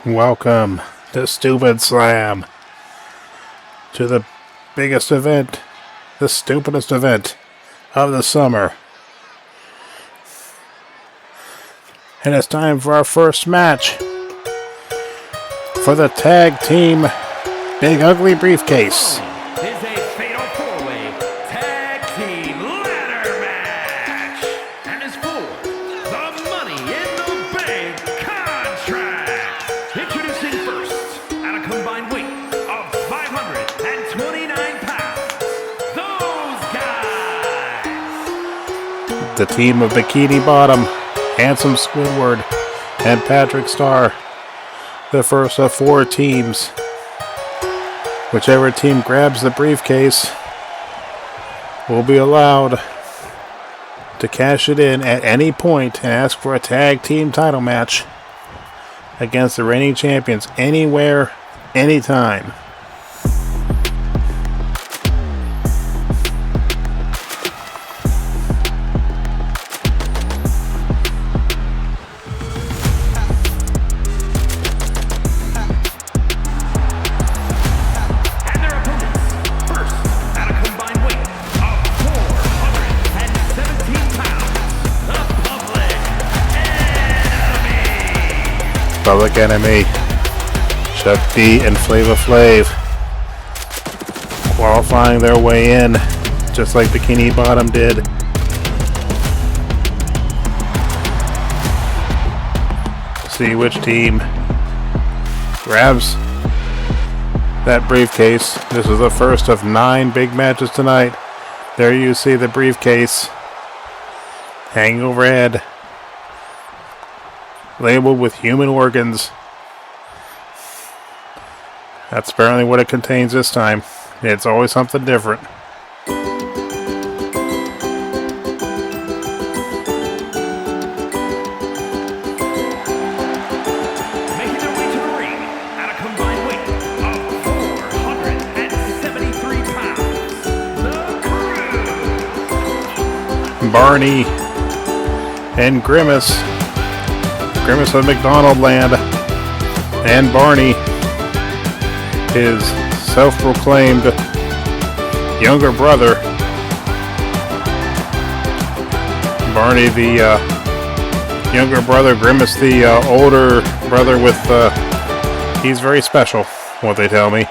Welcome to StupidSlam, to the biggest event, the stupidest event of the summer. And it's time for our first match for the tag team Big Ugly Briefcase. Is a fatal four-way tag team ladder match, and is for the Money in the Bank contract. Introducing first, at a combined weight of 529 pounds, those guys. The team of Bikini Bottom, Handsome Squidward, and Patrick Starr. The first of four teams. Whichever team grabs the briefcase will be allowed to cash it in at any point and ask for a tag team title match against the reigning champions anywhere, anytime. Public Enemy, Chuck D and Flava Flav qualifying their way in, just like Bikini Bottom did. See which team grabs that briefcase. This is the first of 9 big matches tonight. There you see the briefcase hanging overhead, labeled with human organs. That's apparently what it contains this time. It's always something different. Making their way to the ring at a combined weight of 473 pounds, the Crew. Barney and Grimace. Grimace of McDonald Land, and Barney, his self-proclaimed younger brother. Barney, the younger brother, Grimace, the older brother with, he's very special, what they tell me.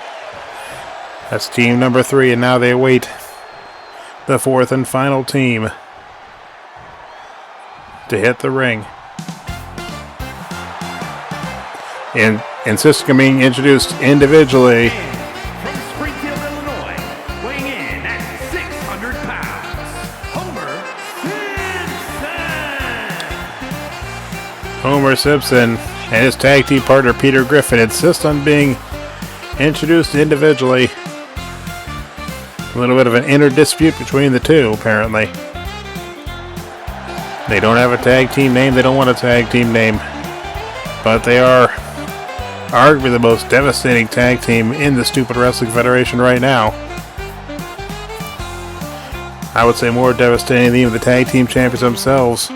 That's team number 3, and now they await the 4th and final team to hit the ring. And insisting on being introduced individually. From Springfield, Illinois, weighing in at 600 pounds, Homer Simpson and his tag team partner Peter Griffin insist on being introduced individually. A little bit of an inner dispute between the two, apparently. They don't have a tag team name, they don't want a tag team name, but they are arguably the most devastating tag team in the Stupid Wrestling Federation right now. I would say more devastating than even the tag team champions themselves.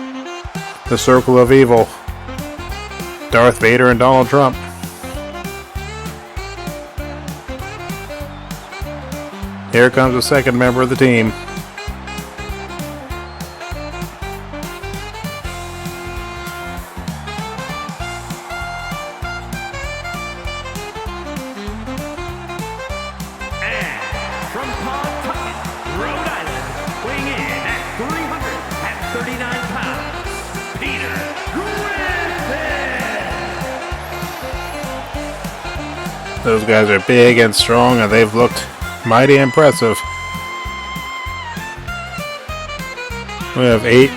The Circle of Evil, Darth Vader and Donald Trump. Here comes the second member of the team. Those guys are big and strong, and they've looked mighty impressive. We have 8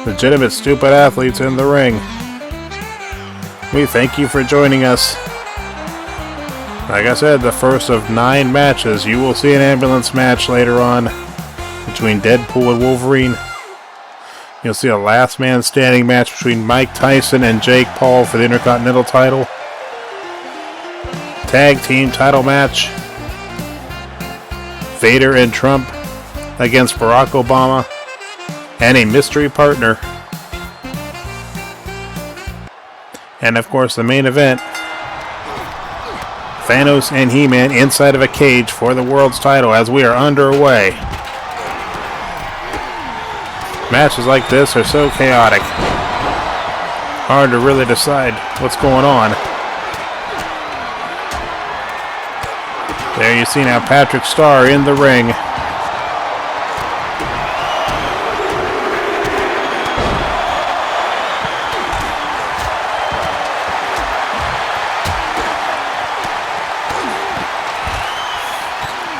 legitimate stupid athletes in the ring. We thank you for joining us. Like I said, the first of 9 matches. You will see an ambulance match later on between Deadpool and Wolverine. You'll see a last man standing match between Mike Tyson and Jake Paul for the Intercontinental title. Tag team title match. Vader and Trump against Barack Obama. And a mystery partner And of course, the main event, Thanos and He-Man inside of a cage for the world's title as we are underway. Matches like this are so chaotic. Hard to really decide what's going on. There you see now Patrick Starr in the ring.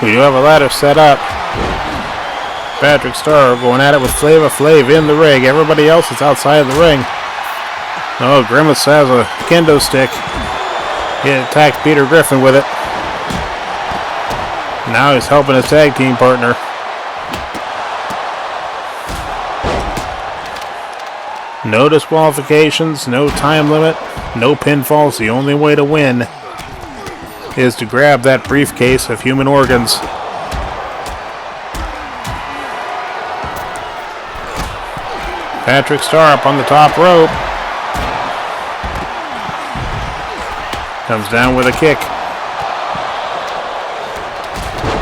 We do have a ladder set up. Patrick Starr going at it with Flava Flav in the ring. Everybody else is outside of the ring. Oh, Grimace has a kendo stick. He attacked Peter Griffin with it. Now he's helping his tag team partner. No disqualifications, no time limit, no pinfalls. The only way to win is to grab that briefcase of human organs. Patrick Starr up on the top rope. Comes down with a kick.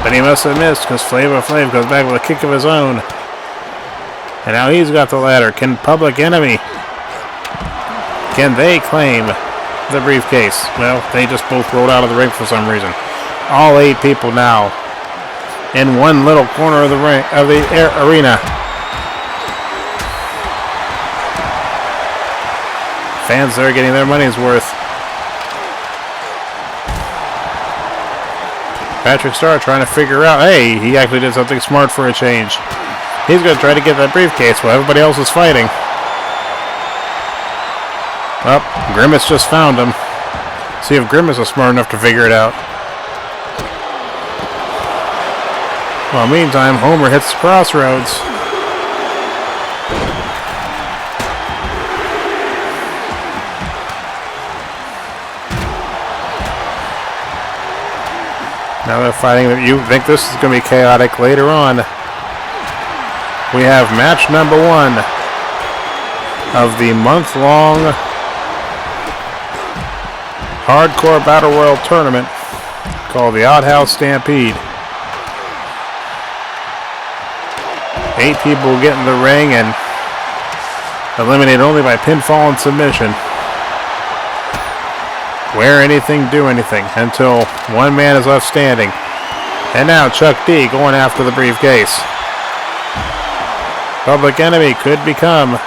But he must have missed because Flava Flav goes back with a kick of his own. And now he's got the ladder. Can Public Enemy, can they claim the briefcase? Well, they just both rolled out of the ring for some reason. All 8 people now in one little corner of the ring, of the arena. Fans there getting their money's worth. Patrick Starr trying to figure out, hey, he actually did something smart for a change. He's going to try to get that briefcase while everybody else is fighting. Oh, Grimace just found him. See if Grimace is smart enough to figure it out. Well, meantime, Homer hits the crossroads. Now they're fighting. You think this is going to be chaotic later on. We have match number 1 of the month-long Hardcore Battle Royal Tournament called the Outhouse Stampede. 8 people get in the ring and eliminated only by pinfall and submission. Wear anything, do anything, until one man is left standing. And now Chuck D going after the briefcase. Public Enemy could become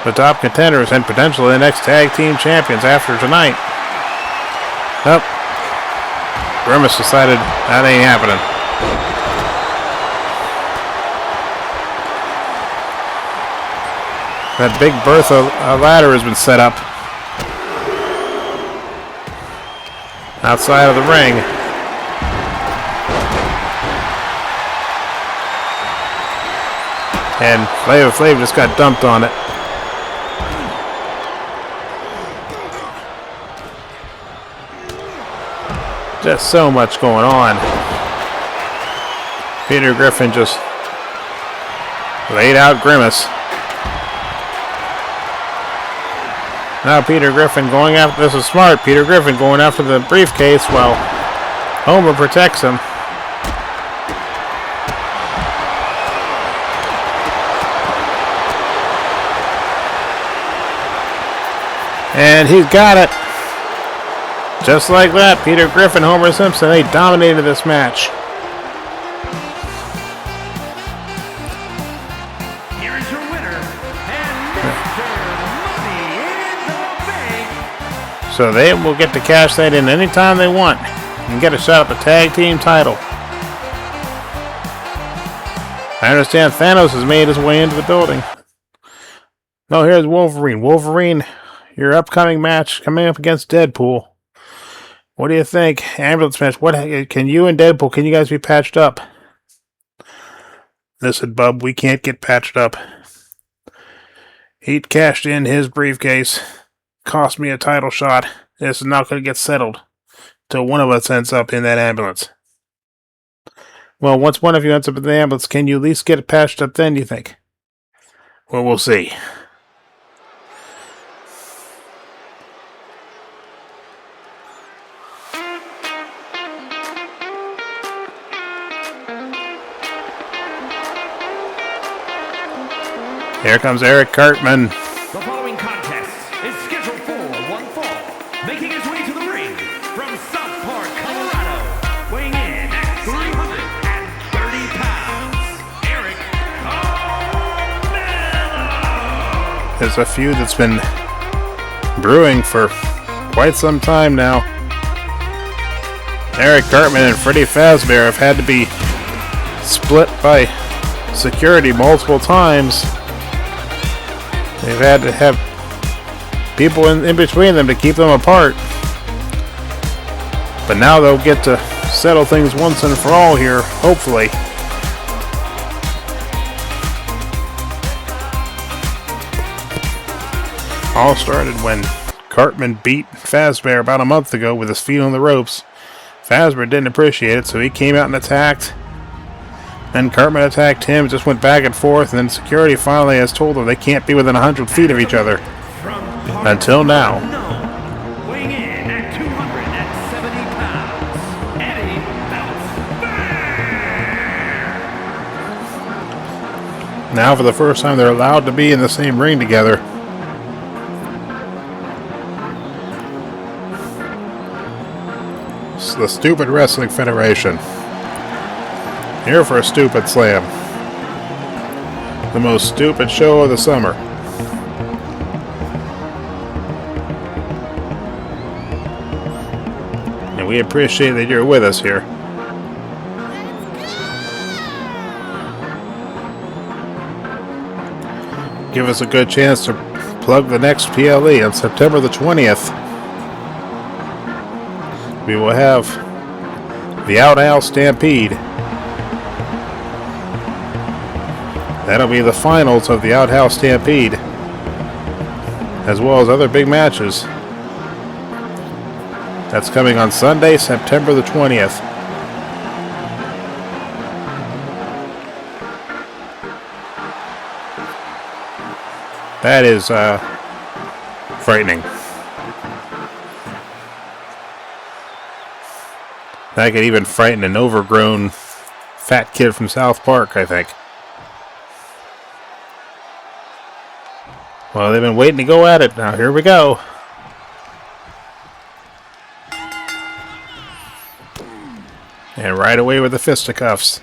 the top contenders and potentially the next tag team champions after tonight. Nope. Grimace decided that ain't happening. That big Bertha ladder has been set up outside of the ring. And Flava Flav just got dumped on it. Just so much going on. Peter Griffin just laid out Grimace. Now Peter Griffin going after, this is smart, Peter Griffin going after the briefcase while Homer protects him. And he's got it. Just like that, Peter Griffin, Homer Simpson, they dominated this match. Here is your winner, and Mr. Money in the Bank. So they will get to cash that in anytime they want and get a shot at the tag team title. I understand Thanos has made his way into the building. No, here's Wolverine. Wolverine, your upcoming match coming up against Deadpool. What do you think? Ambulance match. What can you and Deadpool, can you guys be patched up? Listen, bub, we can't get patched up. He cashed in his briefcase. Cost me a title shot. This is not going to get settled till one of us ends up in that ambulance. Well, once one of you ends up in the ambulance, can you at least get it patched up then, you think? Well, we'll see. Here comes Eric Cartman. The following contest is scheduled for one fall. Making his way to the ring from South Park, Colorado, weighing in at 330 pounds, Eric Cartman. There's a feud that's been brewing for quite some time now. Eric Cartman and Freddy Fazbear have had to be split by security multiple times. They've had to have people in between them to keep them apart. But now they'll get to settle things once and for all here, hopefully. All started when Cartman beat Fazbear about a month ago with his feet on the ropes. Fazbear didn't appreciate it, so he came out and attacked. Then Cartman attacked him, just went back and forth, and then security finally has told them they can't be within 100 feet of each other. Until now. Weighing in at 270 pounds, Eddie Beltsman. Now for the first time they're allowed to be in the same ring together. It's the Stupid Wrestling Federation. Here for a StupidSlam. The most stupid show of the summer. And we appreciate that you're with us here. Give us a good chance to plug the next PLE on September the 20th. We will have the Outhouse Stampede. That'll be the finals of the Outhouse Stampede, as well as other big matches. That's coming on Sunday, September the 20th. That is frightening. That could even frighten an overgrown fat kid from South Park, I think. Well, they've been waiting to go at it. Now, here we go. And right away with the fisticuffs.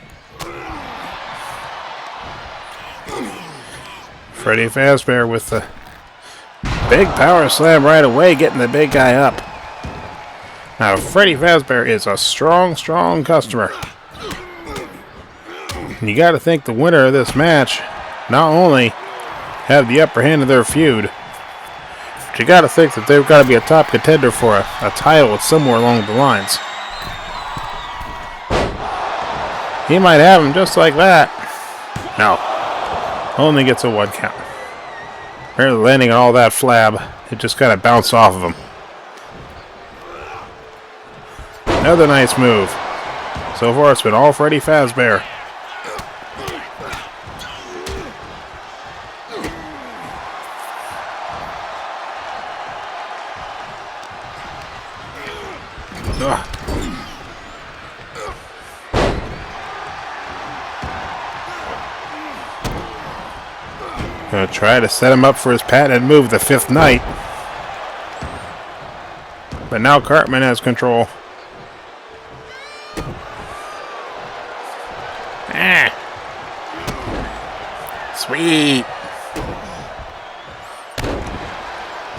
Freddy Fazbear with the big power slam right away, getting the big guy up. Now, Freddy Fazbear is a strong, strong customer. And you got to think the winner of this match not only have the upper hand of their feud, but you got to think that they've got to be a top contender for a title somewhere along the lines. He might have him just like that. No. Only gets a 1 count. Barely landing on all that flab. It just kind of bounced off of him. Another nice move. So far it's been all Freddy Fazbear. Ugh. Gonna try to set him up for his patented move, the Fifth Night. But now Cartman has control. Sweet.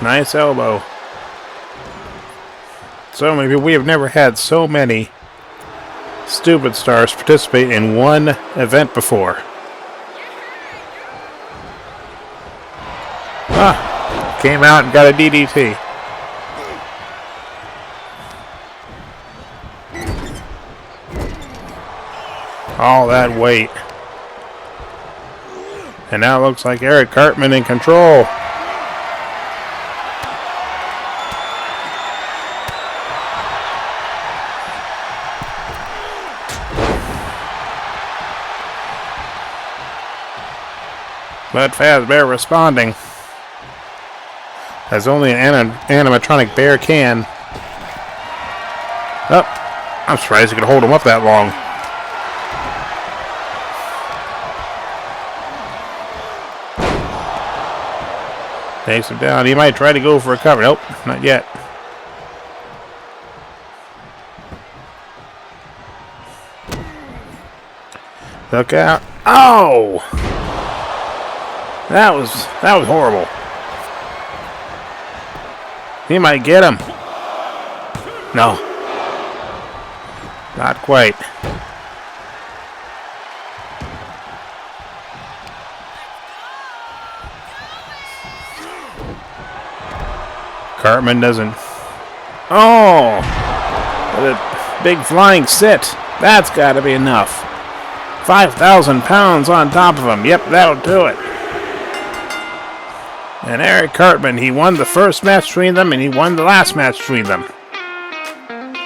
Nice elbow. So many people. We have never had so many stupid stars participate in one event before. Came out and got a DDT. All that weight. And now it looks like Eric Cartman in control. But Fazbear responding, as only an animatronic bear can. Oh, I'm surprised you could hold him up that long. Takes him down. He might try to go for a cover. Nope, not yet. Look out. Oh! That was horrible. He might get him. No. Not quite. Cartman doesn't. Oh! What a big flying sit. That's got to be enough. 5,000 pounds on top of him. Yep, that'll do it. And Eric Cartman, he won the first match between them, and he won the last match between them.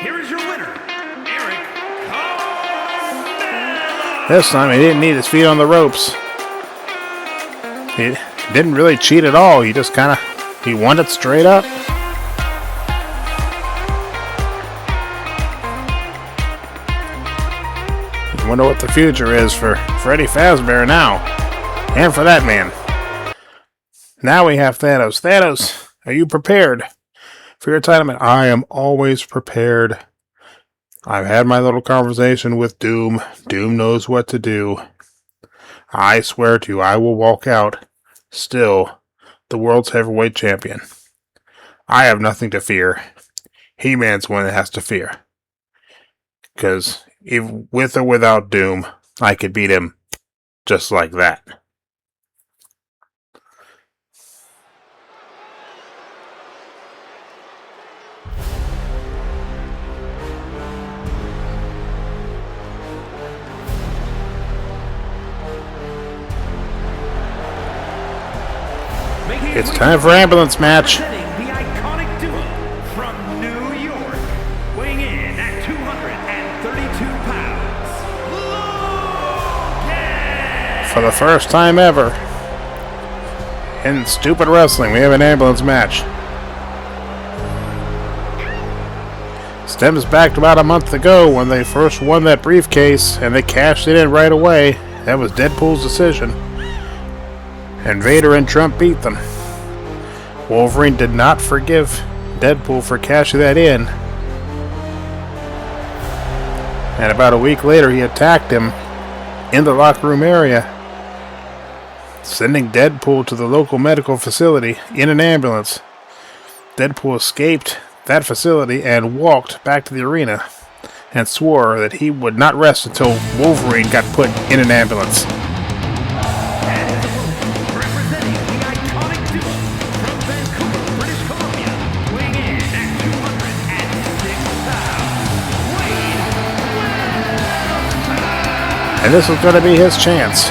Here is your winner, Eric Cartman. This time he didn't need his feet on the ropes. He didn't really cheat at all. He just kind of, he won it straight up. I wonder what the future is for Freddy Fazbear now. And for that man. Now we have Thanos. Thanos, are you prepared for your time? I am always prepared. I've had my little conversation with Doom. Doom knows what to do. I swear to you, I will walk out still the world's heavyweight champion. I have nothing to fear. He-Man's the one that has to fear. Because if with or without Doom, I could beat him just like that. It's time for ambulance match. The iconic duo from New York, weighing in at 232 pounds. For the first time ever in Stupid Wrestling, we have an ambulance match. Stems back to about a month ago when they first won that briefcase and they cashed it in right away. That was Deadpool's decision. And Vader and Trump beat them. Wolverine did not forgive Deadpool for cashing that in. And about a week later, he attacked him in the locker room area, sending Deadpool to the local medical facility in an ambulance. Deadpool escaped that facility and walked back to the arena and swore that he would not rest until Wolverine got put in an ambulance. And this was going to be his chance.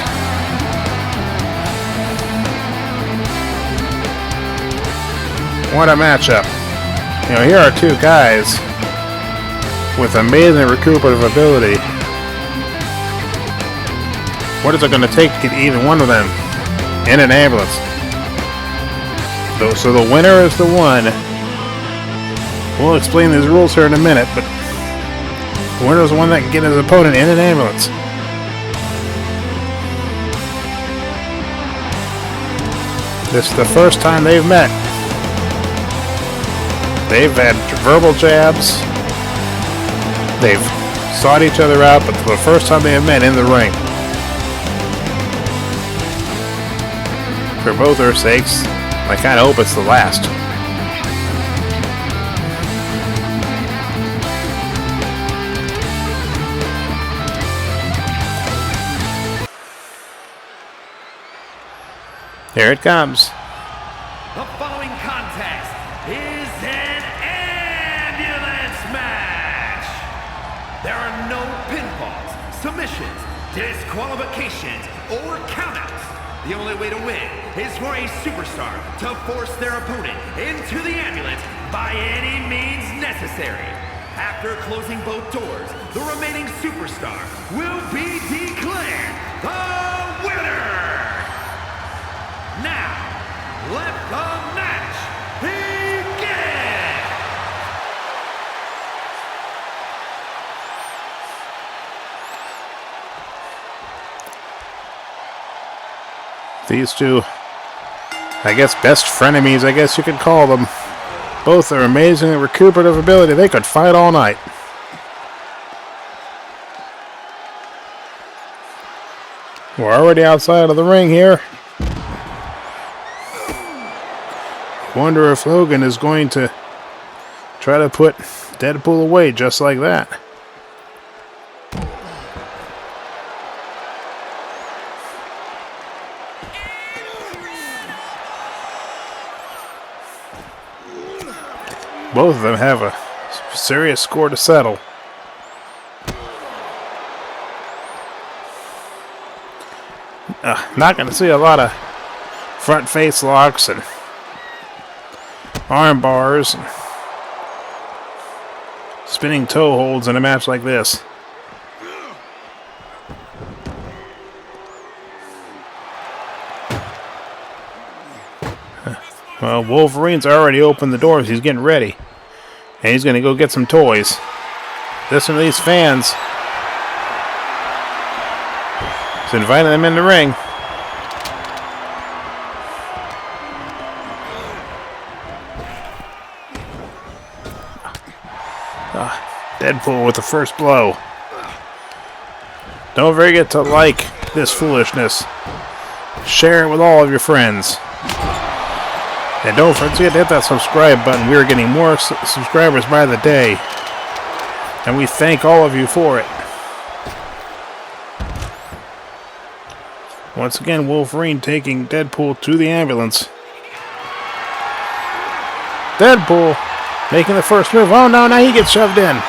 What a matchup. You know, here are two guys with amazing recuperative ability. What is it going to take to get either one of them in an ambulance? So the winner is the one. We'll explain these rules here in a minute, but the winner is the one that can get his opponent in an ambulance. This is the first time they've met. They've had verbal jabs. They've sought each other out, but for the first time they have met in the ring. For both their sakes, I kind of hope it's the last. Here it comes. The following contest is an ambulance match. There are no pinfalls, submissions, disqualifications, or countouts. The only way to win is for a superstar to force their opponent into the ambulance by any means necessary. After closing both doors, the remaining superstar will be declared the winner. Now, let the match begin! These two I guess best frenemies, I guess you could call them. Both are amazing recuperative ability. They could fight all night. We're already outside of the ring here. Wonder if Logan is going to try to put Deadpool away just like that. Both of them have a serious score to settle. Not going to see a lot of front face locks and arm bars and spinning toe holds in a match like this. Well, Wolverine's already opened the doors. He's getting ready. And he's going to go get some toys. Listen to these fans. He's inviting them in the ring. Deadpool with the first blow. Don't forget to like this foolishness. Share it with all of your friends. And don't forget to hit that subscribe button. We are getting more subscribers by the day. And we thank all of you for it. Once again, Wolverine taking Deadpool to the ambulance. Deadpool making the first move. Oh no, now he gets shoved in.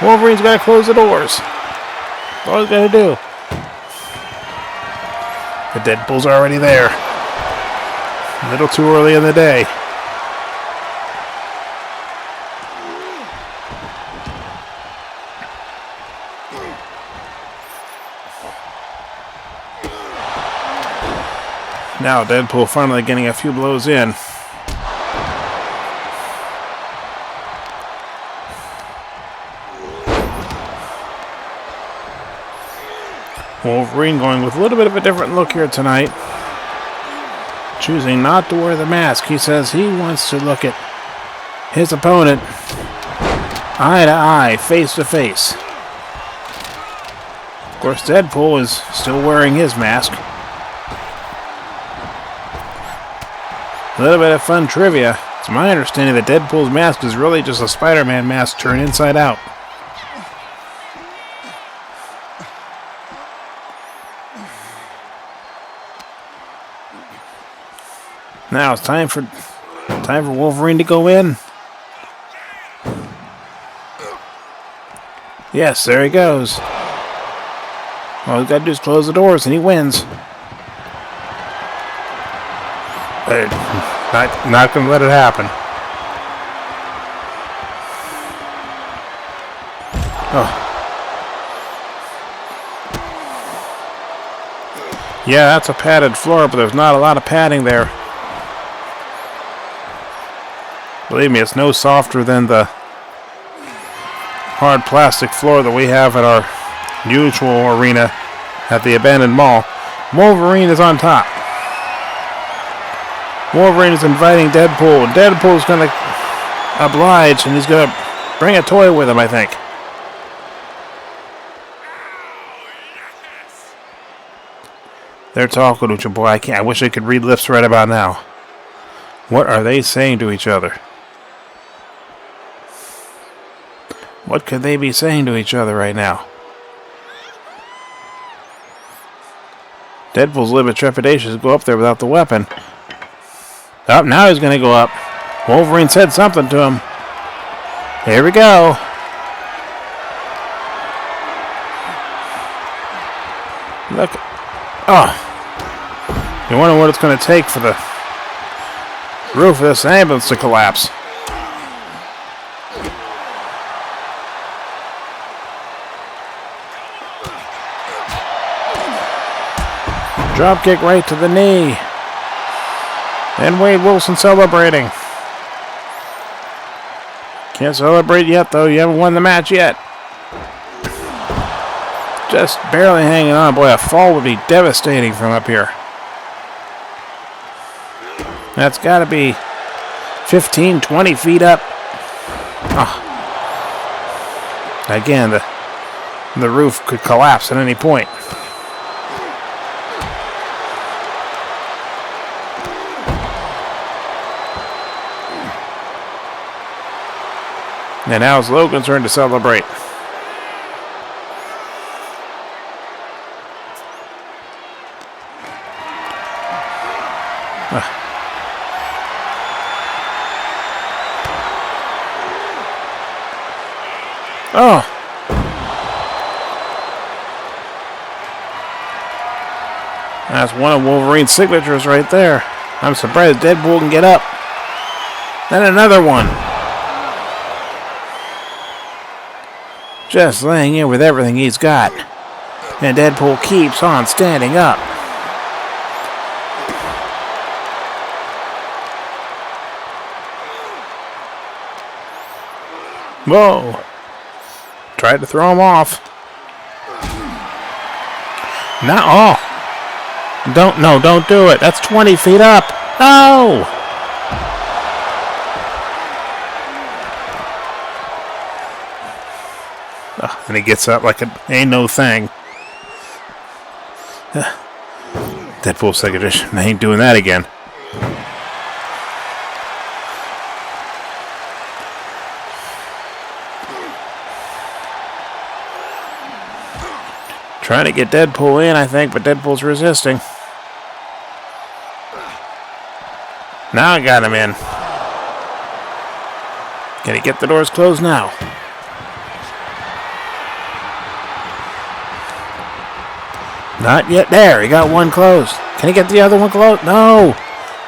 Wolverine's got to close the doors. That's all he's got to do. The Deadpool's already there. A little too early in the day. Now Deadpool finally getting a few blows in. Wolverine going with a little bit of a different look here tonight. Choosing not to wear the mask. He says he wants to look at his opponent eye to eye, face to face. Of course, Deadpool is still wearing his mask. A little bit of fun trivia. It's my understanding that Deadpool's mask is really just a Spider-Man mask turned inside out. Now it's time for Wolverine to go in. Yes, there he goes. All he's got to do is close the doors and he wins. But not going to let it happen. Oh. Yeah, that's a padded floor, but there's not a lot of padding there. Believe me, it's no softer than the hard plastic floor that we have at our usual arena at the abandoned mall. Wolverine is on top. Wolverine is inviting Deadpool. Deadpool's going to oblige, and he's going to bring a toy with him, I think. They're talking to each other. Boy, I wish I could read lips right about now. What are they saying to each other? What could they be saying to each other right now? Deadpool's a little bit trepidatious to go up there without the weapon. Oh, now he's going to go up. Wolverine said something to him. Here we go. Look. Oh. You wonder what it's going to take for the roof of this ambulance to collapse. Drop kick right to the knee. And Wade Wilson celebrating. Can't celebrate yet, though. You haven't won the match yet. Just barely hanging on. Boy, a fall would be devastating from up here. That's got to be 15, 20 feet up. Oh. Again, the roof could collapse at any point. And now it's Logan's turn to celebrate. Oh. That's one of Wolverine's signatures right there. I'm surprised Deadpool can get up. Then another one. Just laying in with everything he's got. And Deadpool keeps on standing up. Whoa. Tried to throw him off. No. Oh. Don't do it. That's 20 feet up. No. Oh, and he gets up like it ain't no thing. Deadpool signature. I ain't doing that again. Trying to get Deadpool in, I think, but Deadpool's resisting. Now I got him in. Can he get the doors closed now? Not yet. There, he got one closed. Can he get the other one closed? No.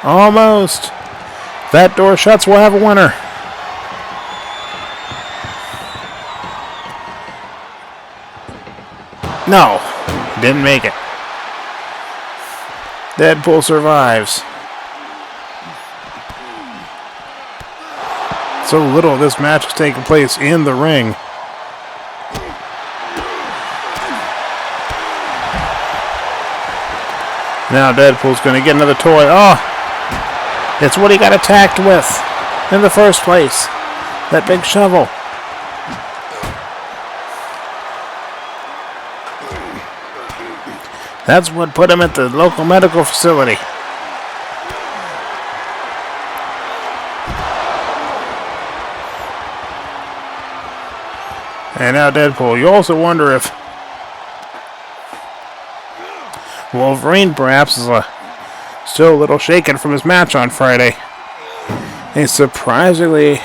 Almost. If that door shuts, we'll have a winner. No, didn't make it. Deadpool survives. So little of this match has taken place in the ring. Now Deadpool's going to get another toy. Oh, it's what he got attacked with in the first place. That big shovel. That's what put him at the local medical facility. And now Deadpool. You also wonder if Wolverine perhaps is still a little shaken from his match on Friday. A surprisingly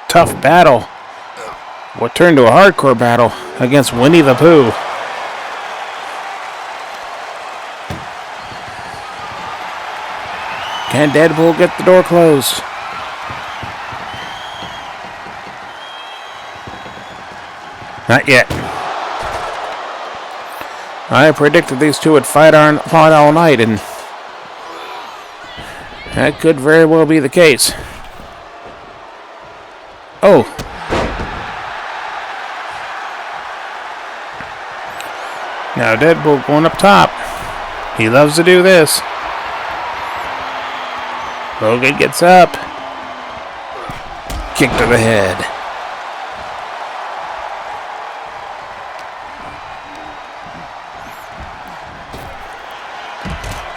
tough battle. What turned to a hardcore battle against Winnie the Pooh. Can Deadpool get the door closed? Not yet. I predicted these two would fight all night, and that could very well be the case. Oh. Now Deadpool going up top. He loves to do this. Logan gets up. Kick to the head.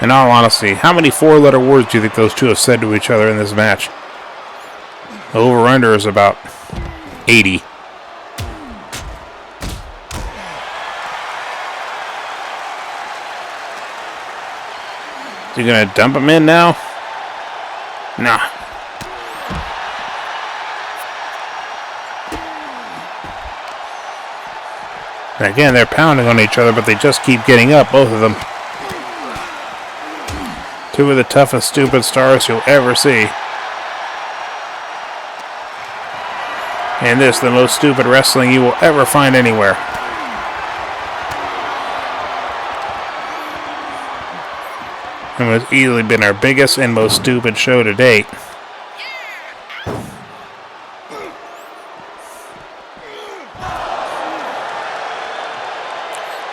In all honesty, how many four-letter words do you think those two have said to each other in this match? Over-under is about 80. Is he going to dump him in now? Nah. Again, they're pounding on each other, but they just keep getting up, both of them. Two of the toughest stupid stars you'll ever see. And this, the most stupid wrestling you will ever find anywhere. It has easily been our biggest and most stupid show to date.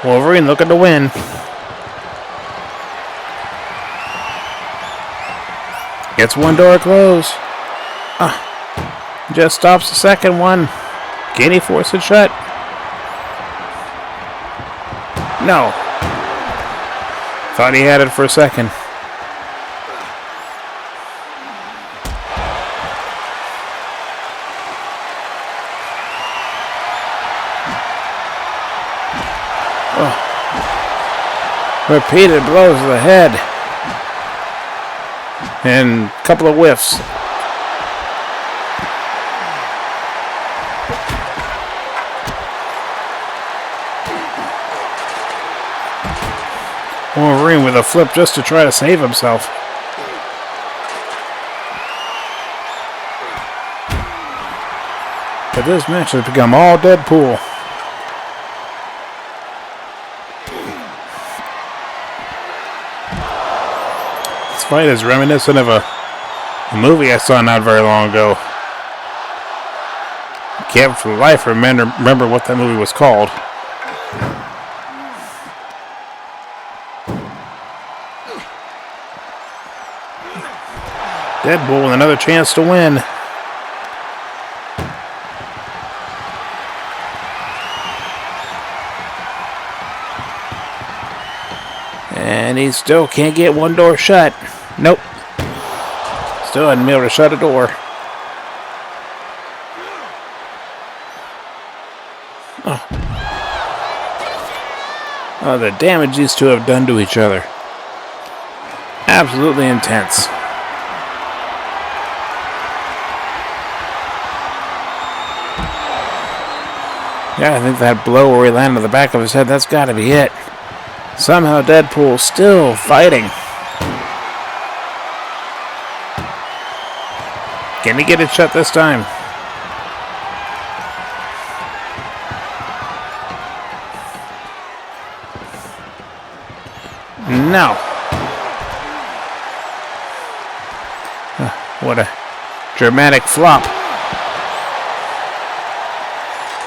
Wolverine looking to win. Gets one door closed. Just stops the second one. Can he force it shut? No. Thought he had it for a second. Repeated blows to the head. And a couple of whiffs. Wolverine with a flip just to try to save himself. But this match has become all Deadpool. This fight is reminiscent of a movie I saw not very long ago. I can't for the life remember what that movie was called. Deadpool with another chance to win. And he still can't get one door shut. Nope. Still hasn't been able to shut a door. Oh, the damage these two have done to each other. Absolutely intense. Yeah, I think that blow where he landed on the back of his head, that's got to be it. Somehow Deadpool's still fighting. Can he get it shut this time? No. What a dramatic flop.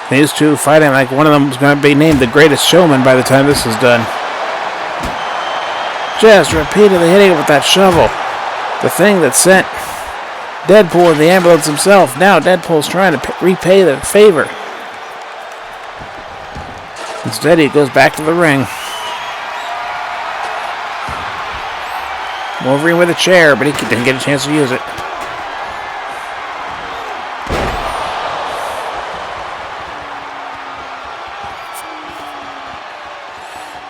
These two fighting like one of them is going to be named the greatest showman by the time this is done. Just repeatedly hitting it with that shovel. The thing that sent Deadpool in the ambulance himself. Now Deadpool's trying to repay the favor. Instead, he goes back to the ring. Wolverine with a chair, but he didn't get a chance to use it.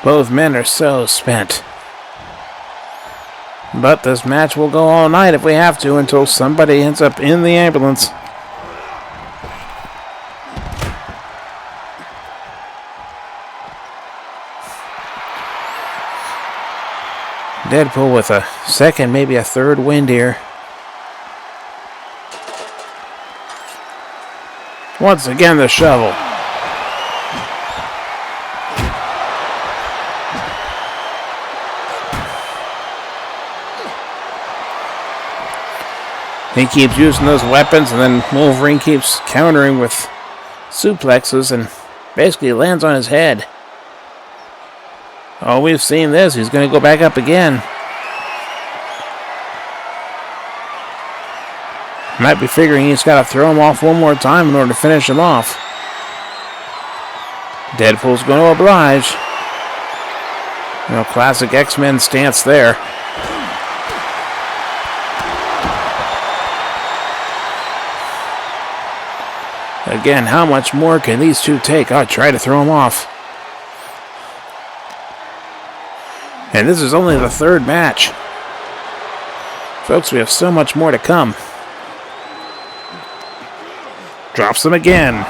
Both men are so spent. But this match will go all night if we have to until somebody ends up in the ambulance. Deadpool with a second, maybe a third wind here. Once again, the shovel. He keeps using those weapons, and then Wolverine keeps countering with suplexes and basically lands on his head. Oh, we've seen this. He's going to go back up again. Might be figuring he's got to throw him off one more time in order to finish him off. Deadpool's going to oblige. You know, classic X-Men stance there. Again, how much more can these two take? I'll try to throw him off. And this is only the third match. Folks, we have so much more to come. Drops him again.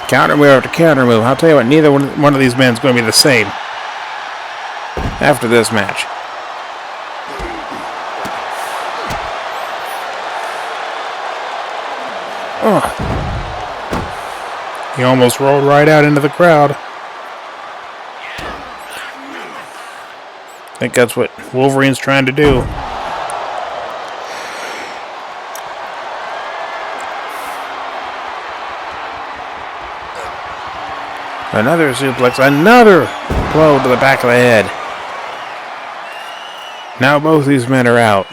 Counter move after counter move. I'll tell you what, neither one of these men is going to be the same after this match. Oh. He almost rolled right out into the crowd. I think that's what Wolverine's trying to do. Another suplex. Another blow to the back of the head. Now both these men are out.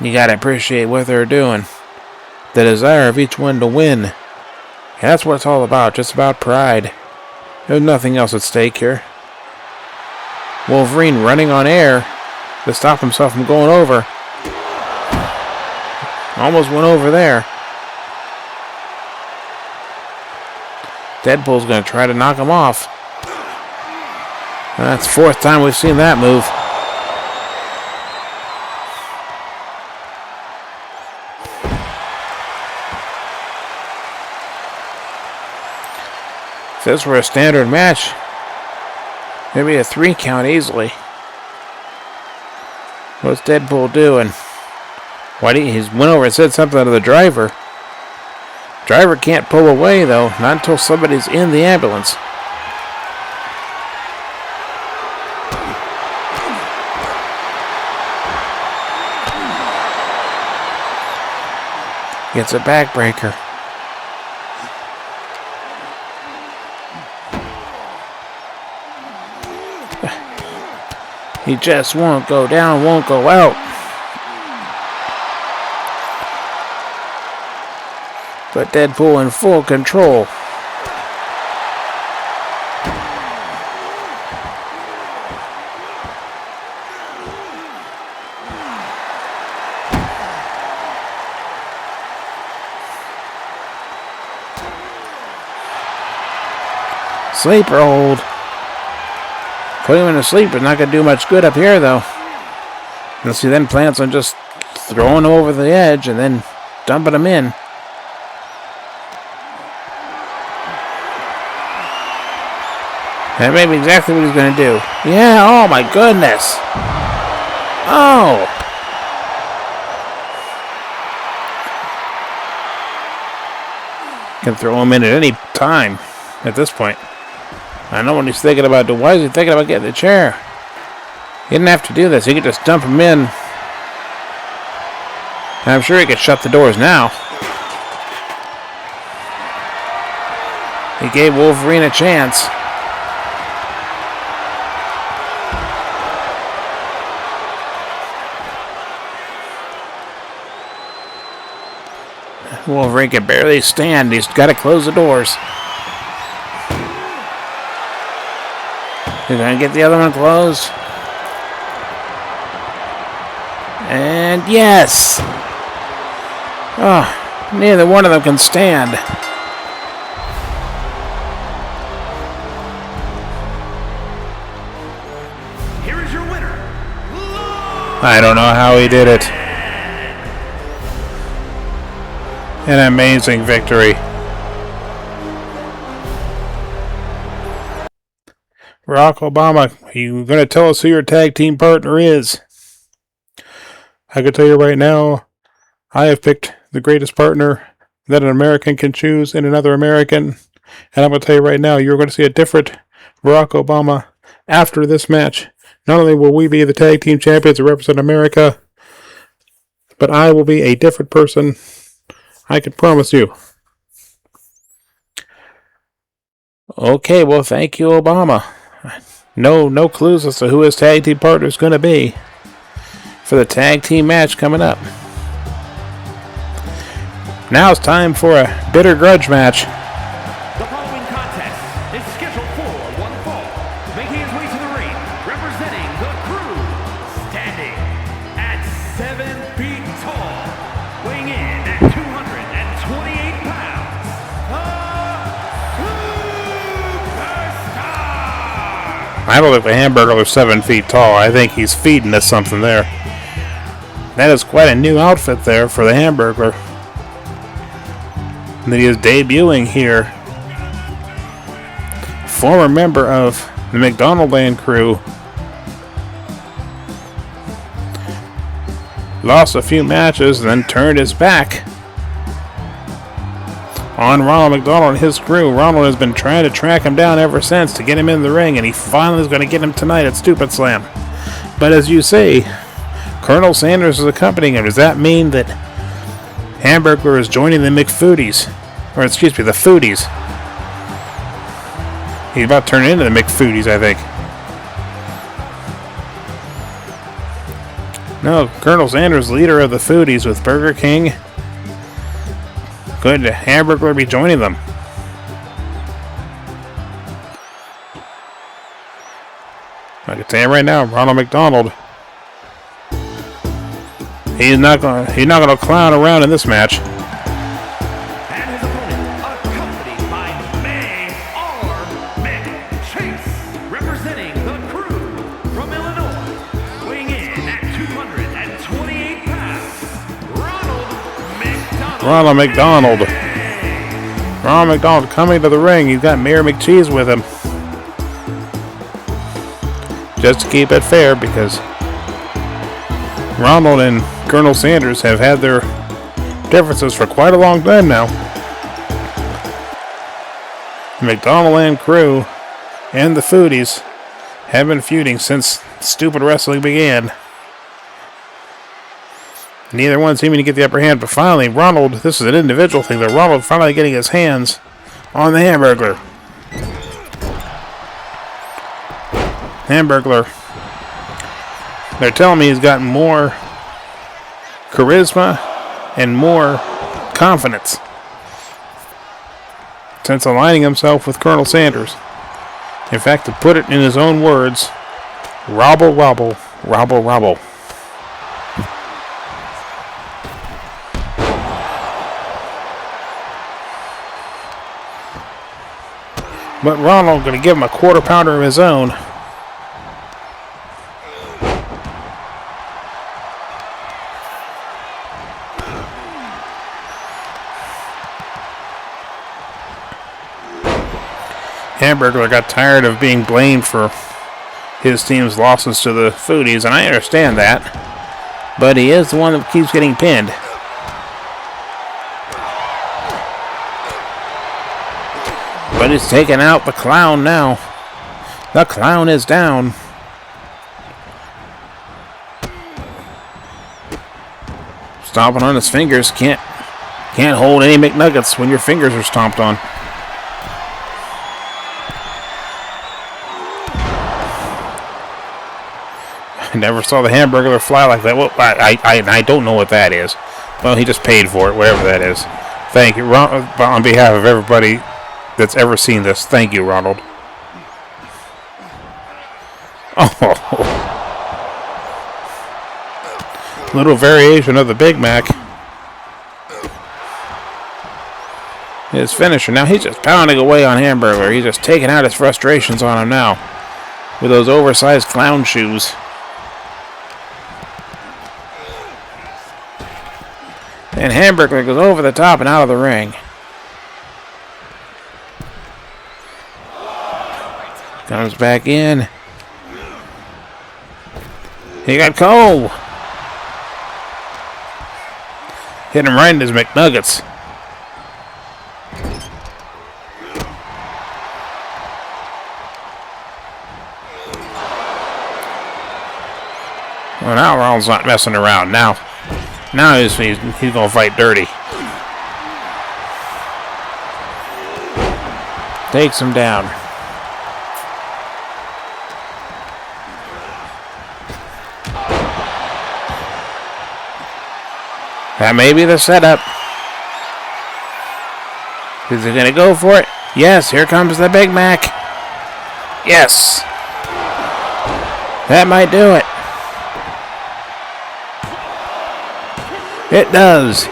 You gotta appreciate what they're doing. The desire of each one to win. And that's what it's all about. Just about pride. There's nothing else at stake here. Wolverine running on air to stop himself from going over. Almost went over there. Deadpool's going to try to knock him off. That's the fourth time we've seen that move. If this were a standard match, it'd be a 3 count easily. What's Deadpool doing? Why did he went over and said something to the driver? Driver can't pull away though, not until somebody's in the ambulance. Gets a backbreaker. He just won't go down, won't go out. But Deadpool in full control. Sleeper hold. Put him in a sleep, but not going to do much good up here, though. Unless he then plans on just throwing him over the edge and then dumping him in. That may be exactly what he's going to do. Yeah, oh my goodness. Oh. Can throw him in at any time at this point. I know what he's thinking about. Why is he thinking about getting the chair? He didn't have to do this. He could just dump him in. And I'm sure he could shut the doors now. He gave Wolverine a chance. Wolverine can barely stand. He's got to close the doors. He's going to get the other one closed. And yes! Oh, neither one of them can stand. Here is your winner. I don't know how he did it. An amazing victory. Barack Obama, you going to tell us who your tag team partner is? I can tell you right now, I have picked the greatest partner that an American can choose in another American. And I'm going to tell you right now, you're going to see a different Barack Obama after this match. Not only will we be the tag team champions that represent America, but I will be a different person. I can promise you. Okay, well, thank you, Obama. No clues as to who his tag team partner is going to be for the tag team match coming up. Now it's time for a bitter grudge match. The following contest is scheduled for one fall. Making his way to the ring, representing the Crew, standing at 7 feet tall, weighing in at 228 pounds, Superstar! I don't think the hamburger is 7 feet tall. I think he's feeding us something there. That is quite a new outfit there for the hamburger. And that he is debuting here. Former member of the McDonaldland crew. Lost a few matches and then turned his back on Ronald McDonald and his crew. Ronald has been trying to track him down ever since to get him in the ring, and he finally is going to get him tonight at StupidSlam. But as you say, Colonel Sanders is accompanying him. Does that mean that Hamburger is joining the McFoodies? Or excuse me, the Foodies. He's about to turn into the McFoodies, I think. No, Colonel Sanders, leader of the Foodies with Burger King. Could Hamburglar be joining them? I can tell you right now, Ronald McDonald. He's not gonna clown around in this match. And his opponent, accompanied by Chase, representing the Crew from Illinois, weighing in at 228 pounds, Ronald McDonald. Ronald McDonald coming to the ring. He's got Mayor McCheese with him. Just to keep it fair, because Ronald and Colonel Sanders have had their differences for quite a long time now. McDonald and Crew and the Foodies have been feuding since Stupid Wrestling began. Neither one seeming to get the upper hand, but finally, Ronald, this is an individual thing, but Ronald finally getting his hands on the Hamburglar. Hamburglar. They're telling me he's got more charisma and more confidence since aligning himself with Colonel Sanders. In fact, to put it in his own words, robble, robble, robble, robble. But Ronald going to give him a quarter pounder of his own. Hamburglar got tired of being blamed for his team's losses to the Foodies, and I understand that. But he is the one that keeps getting pinned. But he's taking out the clown now. The clown is down. Stomping on his fingers. Can't hold any McNuggets when your fingers are stomped on. I never saw the Hamburglar fly like that. Well, I don't know what that is. Well, he just paid for it, whatever that is. Thank you, on behalf of everybody that's ever seen this. Thank you, Ronald. Oh. Little variation of the Big Mac. His finisher. Now he's just pounding away on Hamburglar. He's just taking out his frustrations on him now. With those oversized clown shoes. And Hamburglar goes over the top and out of the ring. Comes back in. He got Cole. Hit him right in his McNuggets. Well, now Ronald's not messing around. Now he's going to fight dirty. Takes him down. That may be the setup. Is he going to go for it? Yes, here comes the Big Mac. Yes. That might do it. It does.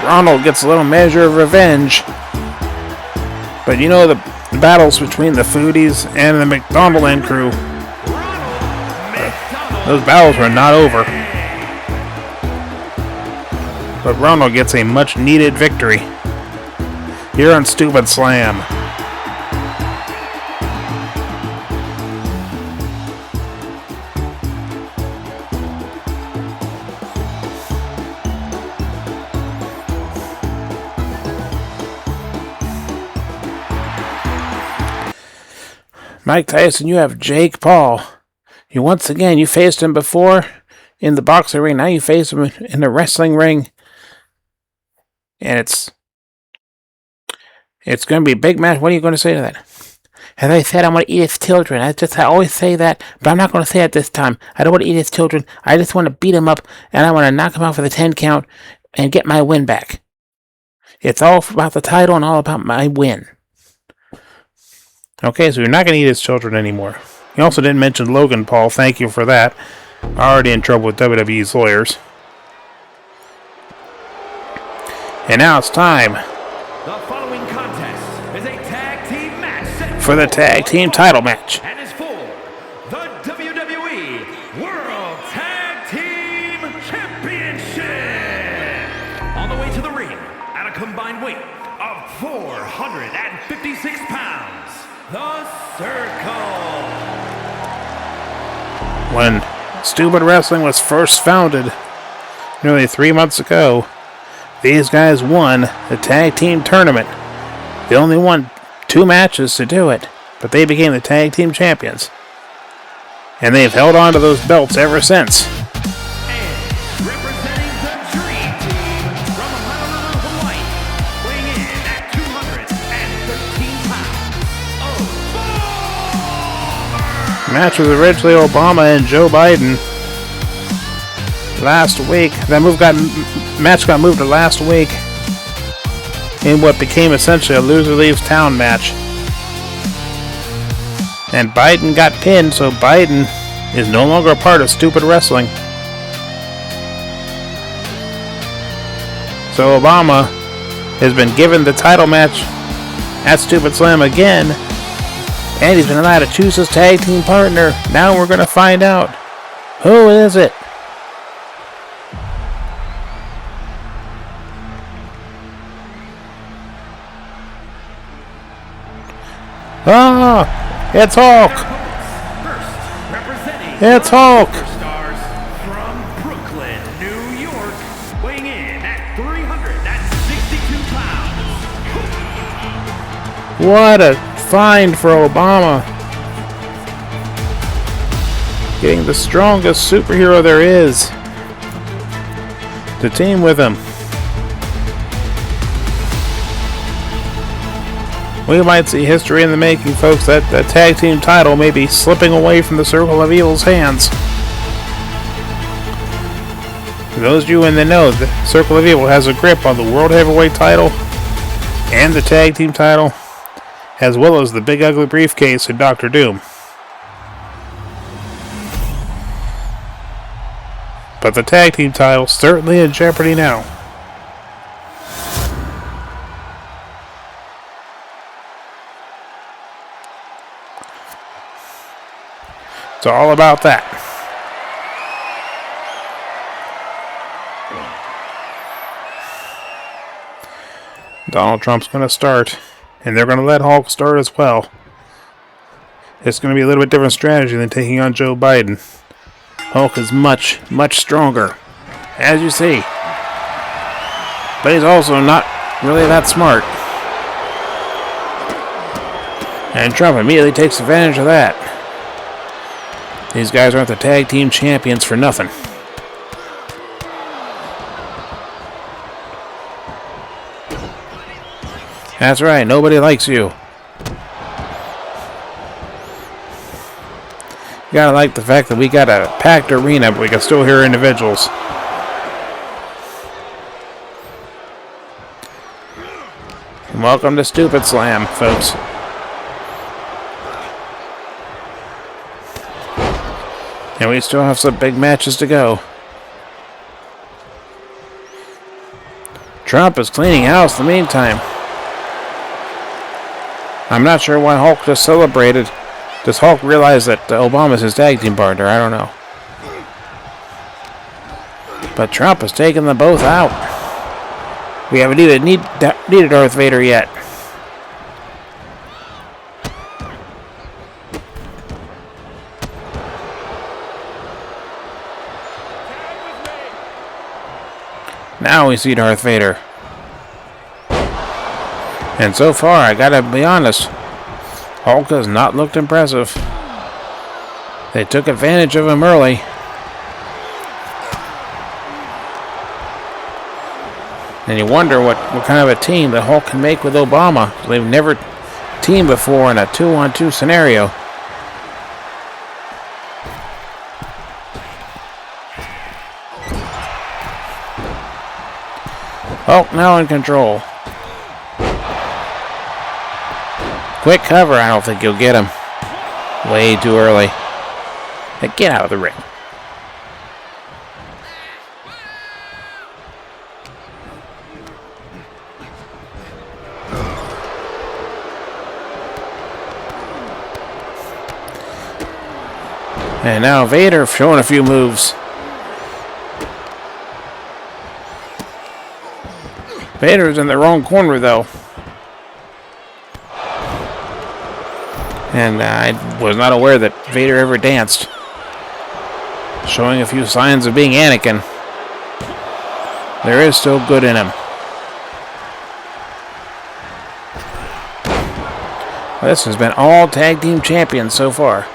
Ronald gets a little measure of revenge. But you know the battles between the Foodies and the McDonald and crew. Those battles were not over. But Ronald gets a much needed victory here on StupidSlam. Mike Tyson, you have Jake Paul. You faced him before in the boxing ring. Now you face him in the wrestling ring. And it's going to be a big match. What are you going to say to that? As I said, I'm going to eat his children. I always say that, but I'm not going to say it this time. I don't want to eat his children. I just want to beat him up, and I want to knock him out for the 10 count and get my win back. It's all about the title and all about my win. Okay, so you're not going to eat his children anymore. You also didn't mention Logan Paul. Thank you for that. Already in trouble with WWE's lawyers. And now it's time The following contest is a tag team match set for the tag team title match. and is for the WWE World Tag Team Championship. On the way to the ring at a combined weight of 456 pounds, the Circle. When Stupid Wrestling was first founded nearly 3 months ago, these guys won the tag team tournament. They only won 2 matches to do it, but they became the tag team champions. And they've held on to those belts ever since. And representing the Dream Team from Honolulu, Hawaii, weighing in at 213 pounds, The match was originally Obama and Joe Biden. Last week, match got moved to last week in what became essentially a loser leaves town match. And Biden got pinned, so Biden is no longer a part of Stupid Wrestling. So Obama has been given the title match at StupidSlam again, and he's been allowed to choose his tag team partner. Now we're going to find out. Who is it? Ah! It's Hulk! first representing It's Hulk! Stars from Brooklyn, New York, weighing in at 362 pounds. What a find for Obama. Getting the strongest superhero there is to team with him. We might see history in the making, folks. That tag team title may be slipping away from the Circle of Evil's hands. For those of you in the know, the Circle of Evil has a grip on the World Heavyweight title and the tag team title, as well as the big ugly briefcase in Dr. Doom. But the tag team title certainly in jeopardy now. It's all about that. Donald Trump's going to start, and they're going to let Hulk start as well. It's going to be a little bit different strategy than taking on Joe Biden. Hulk is much, much stronger, as you see. But he's also not really that smart. And Trump immediately takes advantage of that. These guys aren't the tag team champions for nothing. That's right, nobody likes you. You gotta like the fact that we got a packed arena, but we can still hear individuals. And welcome to StupidSlam, folks. And we still have some big matches to go. Trump is cleaning house in the meantime. I'm not sure why Hulk just celebrated. Does Hulk realize that Obama's his tag team partner? I don't know. But Trump has taken them both out. We haven't even needed Darth Vader yet. Now we see Darth Vader. And so far, I gotta be honest, Hulk has not looked impressive. They took advantage of him early. And you wonder what kind of a team that Hulk can make with Obama. They've never team before in a 2-on-2 scenario. Oh, now in control. Quick cover. I don't think you'll get him. Way too early. Hey, get out of the ring. And now Vader showing a few moves. Vader's in the wrong corner, though. And I was not aware that Vader ever danced. Showing a few signs of being Anakin. There is still good in him. This has been all tag team champions so far.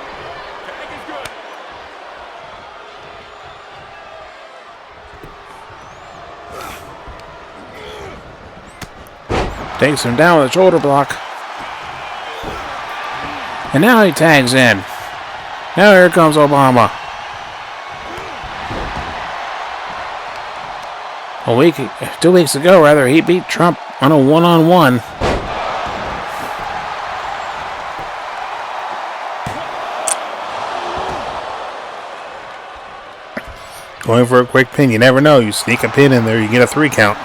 Takes him down with a shoulder block. And now he tags in. Now here comes Obama. 2 weeks ago, rather, he beat Trump on a one-on-one. Going for a quick pin. You never know. You sneak a pin in there, you get a 3 count.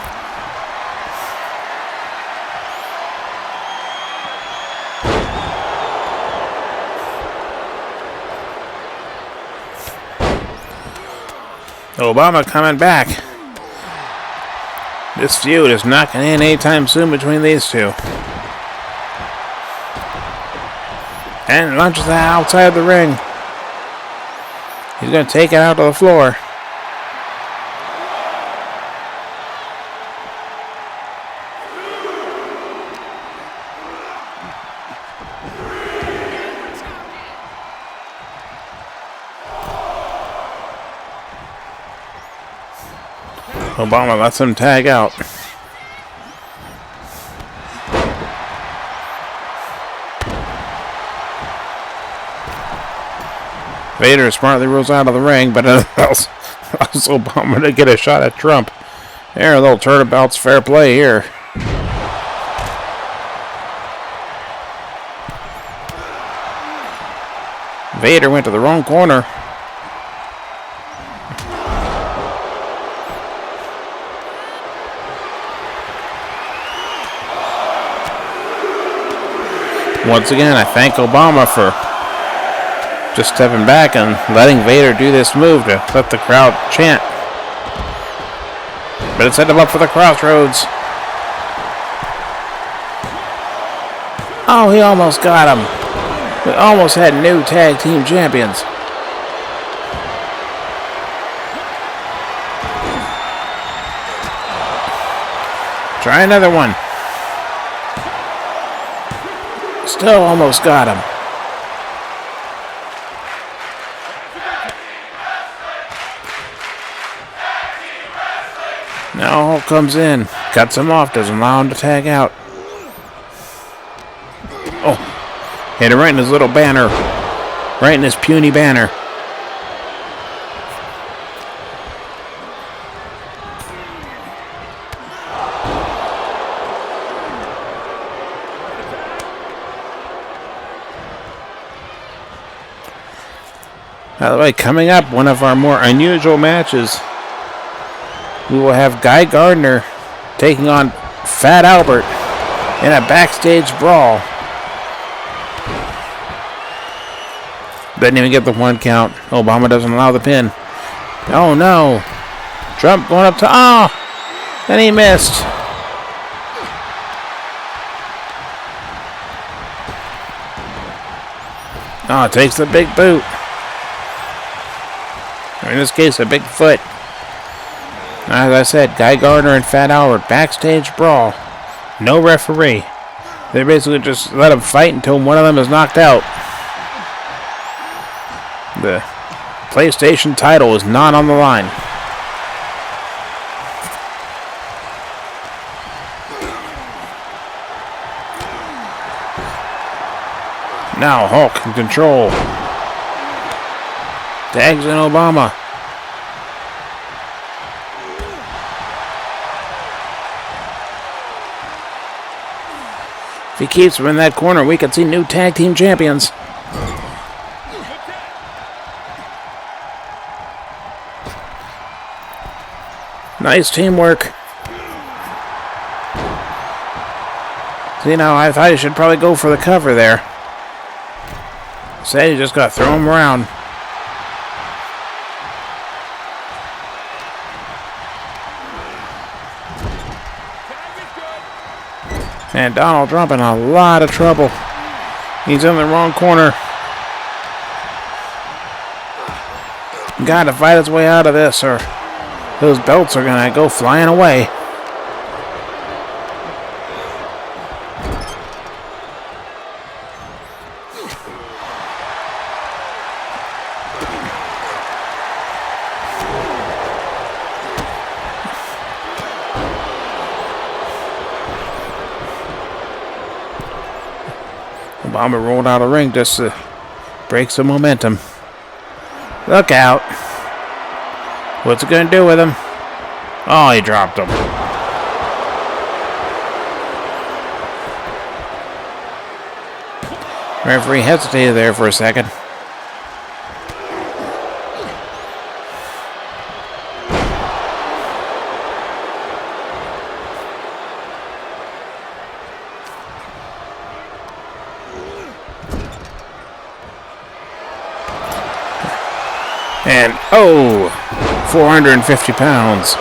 Obama coming back. This feud is not going to end anytime soon between these two. And launches that outside of the ring. He's going to take it out to the floor. Obama lets him tag out. Vader smartly rolls out of the ring, but it allows Obama to get a shot at Trump. There, a little turnabout's fair play here. Vader went to the wrong corner. Once again, I thank Obama for just stepping back and letting Vader do this move to let the crowd chant. But it set him up for the crossroads. Oh, he almost got him. We almost had new tag team champions. Try another one. Still almost got him. Now Hulk comes in, cuts him off, doesn't allow him to tag out. Oh, hit him right in his little banner. Right in his puny banner. By the way, coming up, one of our more unusual matches, we will have Guy Gardner taking on Fat Albert in a backstage brawl. Didn't even get the 1 count. Obama doesn't allow the pin. Oh no. Trump going up to... Oh! And he missed. Oh, takes the big boot. Or in this case, a big foot. As I said, Guy Gardner and Fat Albert, backstage brawl. No referee. They basically just let them fight until one of them is knocked out. The PlayStation title is not on the line. Now Hulk in control. Tags in Obama. If he keeps him in that corner, we could see new tag team champions. Nice teamwork. See, now I thought he should probably go for the cover there. Said you just got to throw him around. And Donald Trump in a lot of trouble. He's in the wrong corner. Got to fight his way out of this, or those belts are going to go flying away. Obama rolled out of the ring just to break some momentum. Look out. What's it going to do with him? Oh, he dropped him. Referee hesitated there for a second. And, 450 pounds.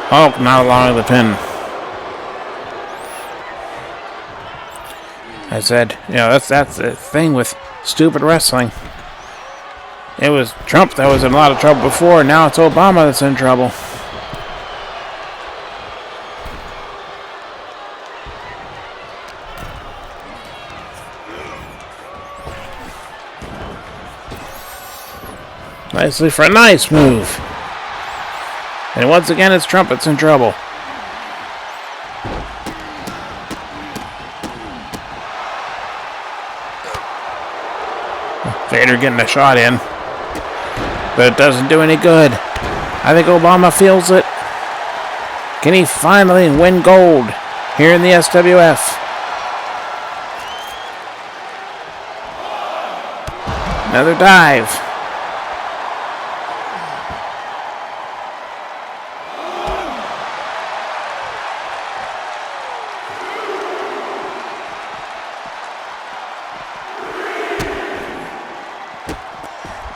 Hulk not allowing the pin. I said, that's the thing with stupid wrestling. It was Trump that was in a lot of trouble before, now it's Obama that's in trouble. Nicely for a nice move. And once again, it's Trump that's in trouble. Vader getting a shot in. But it doesn't do any good. I think Obama feels it. Can he finally win gold here in the SWF? Another dive.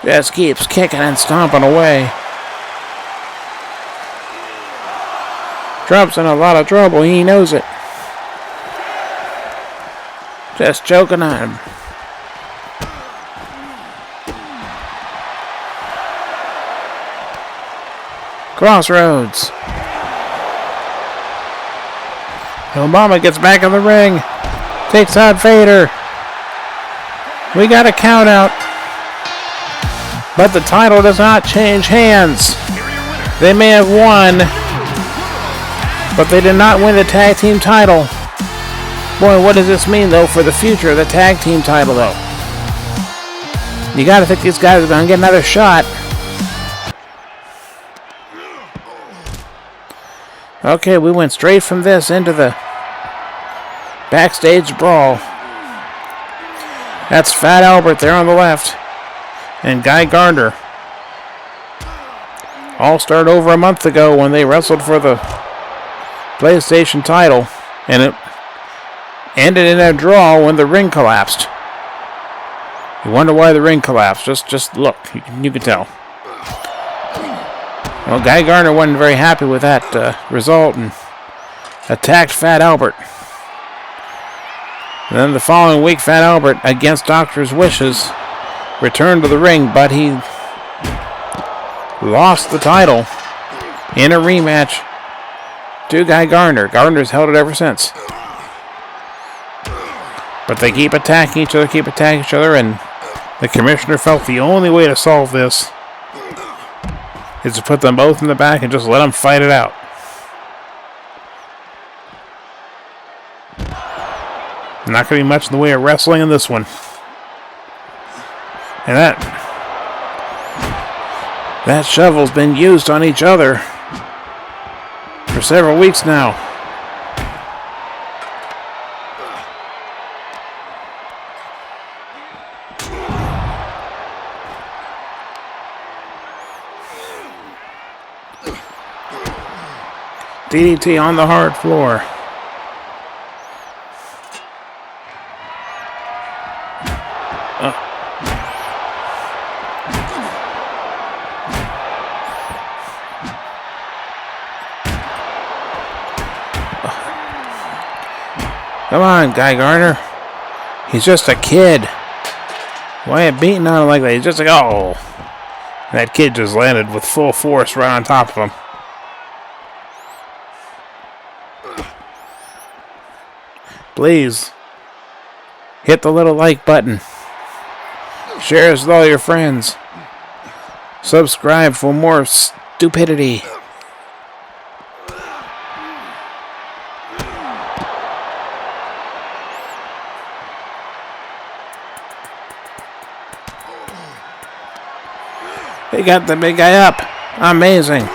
Just keeps kicking and stomping away. Trump's in a lot of trouble. He knows it. Just choking on him. Crossroads. Obama gets back in the ring. Takes out Vader. We got a count out. But the title does not change hands. They may have won, but they did not win the tag team title. Boy, what does this mean, though, for the future of the tag team title, though? You got to think these guys are going to get another shot. Okay, we went straight from this into the backstage brawl. That's Fat Albert there on the left. And Guy Gardner. All started over a month ago when they wrestled for the PlayStation title. And it ended in a draw when the ring collapsed. You wonder why the ring collapsed. Just look. You can tell. Well, Guy Gardner wasn't very happy with that result and attacked Fat Albert. And then the following week, Fat Albert, against doctor's wishes, returned to the ring, but he lost the title in a rematch to Guy Gardner. Gardner's held it ever since. But they keep attacking each other, and the commissioner felt the only way to solve this is to put them both in the back and just let them fight it out. Not going to be much in the way of wrestling in this one. And that shovel's been used on each other for several weeks now. DDT on the hard floor. Come on, Guy Gardner. He's just a kid. Why are you beating on him like that? He's just like, oh. And that kid just landed with full force right on top of him. Please, hit the little like button. Share this with all your friends. Subscribe for more stupidity. They got the big guy up. Amazing.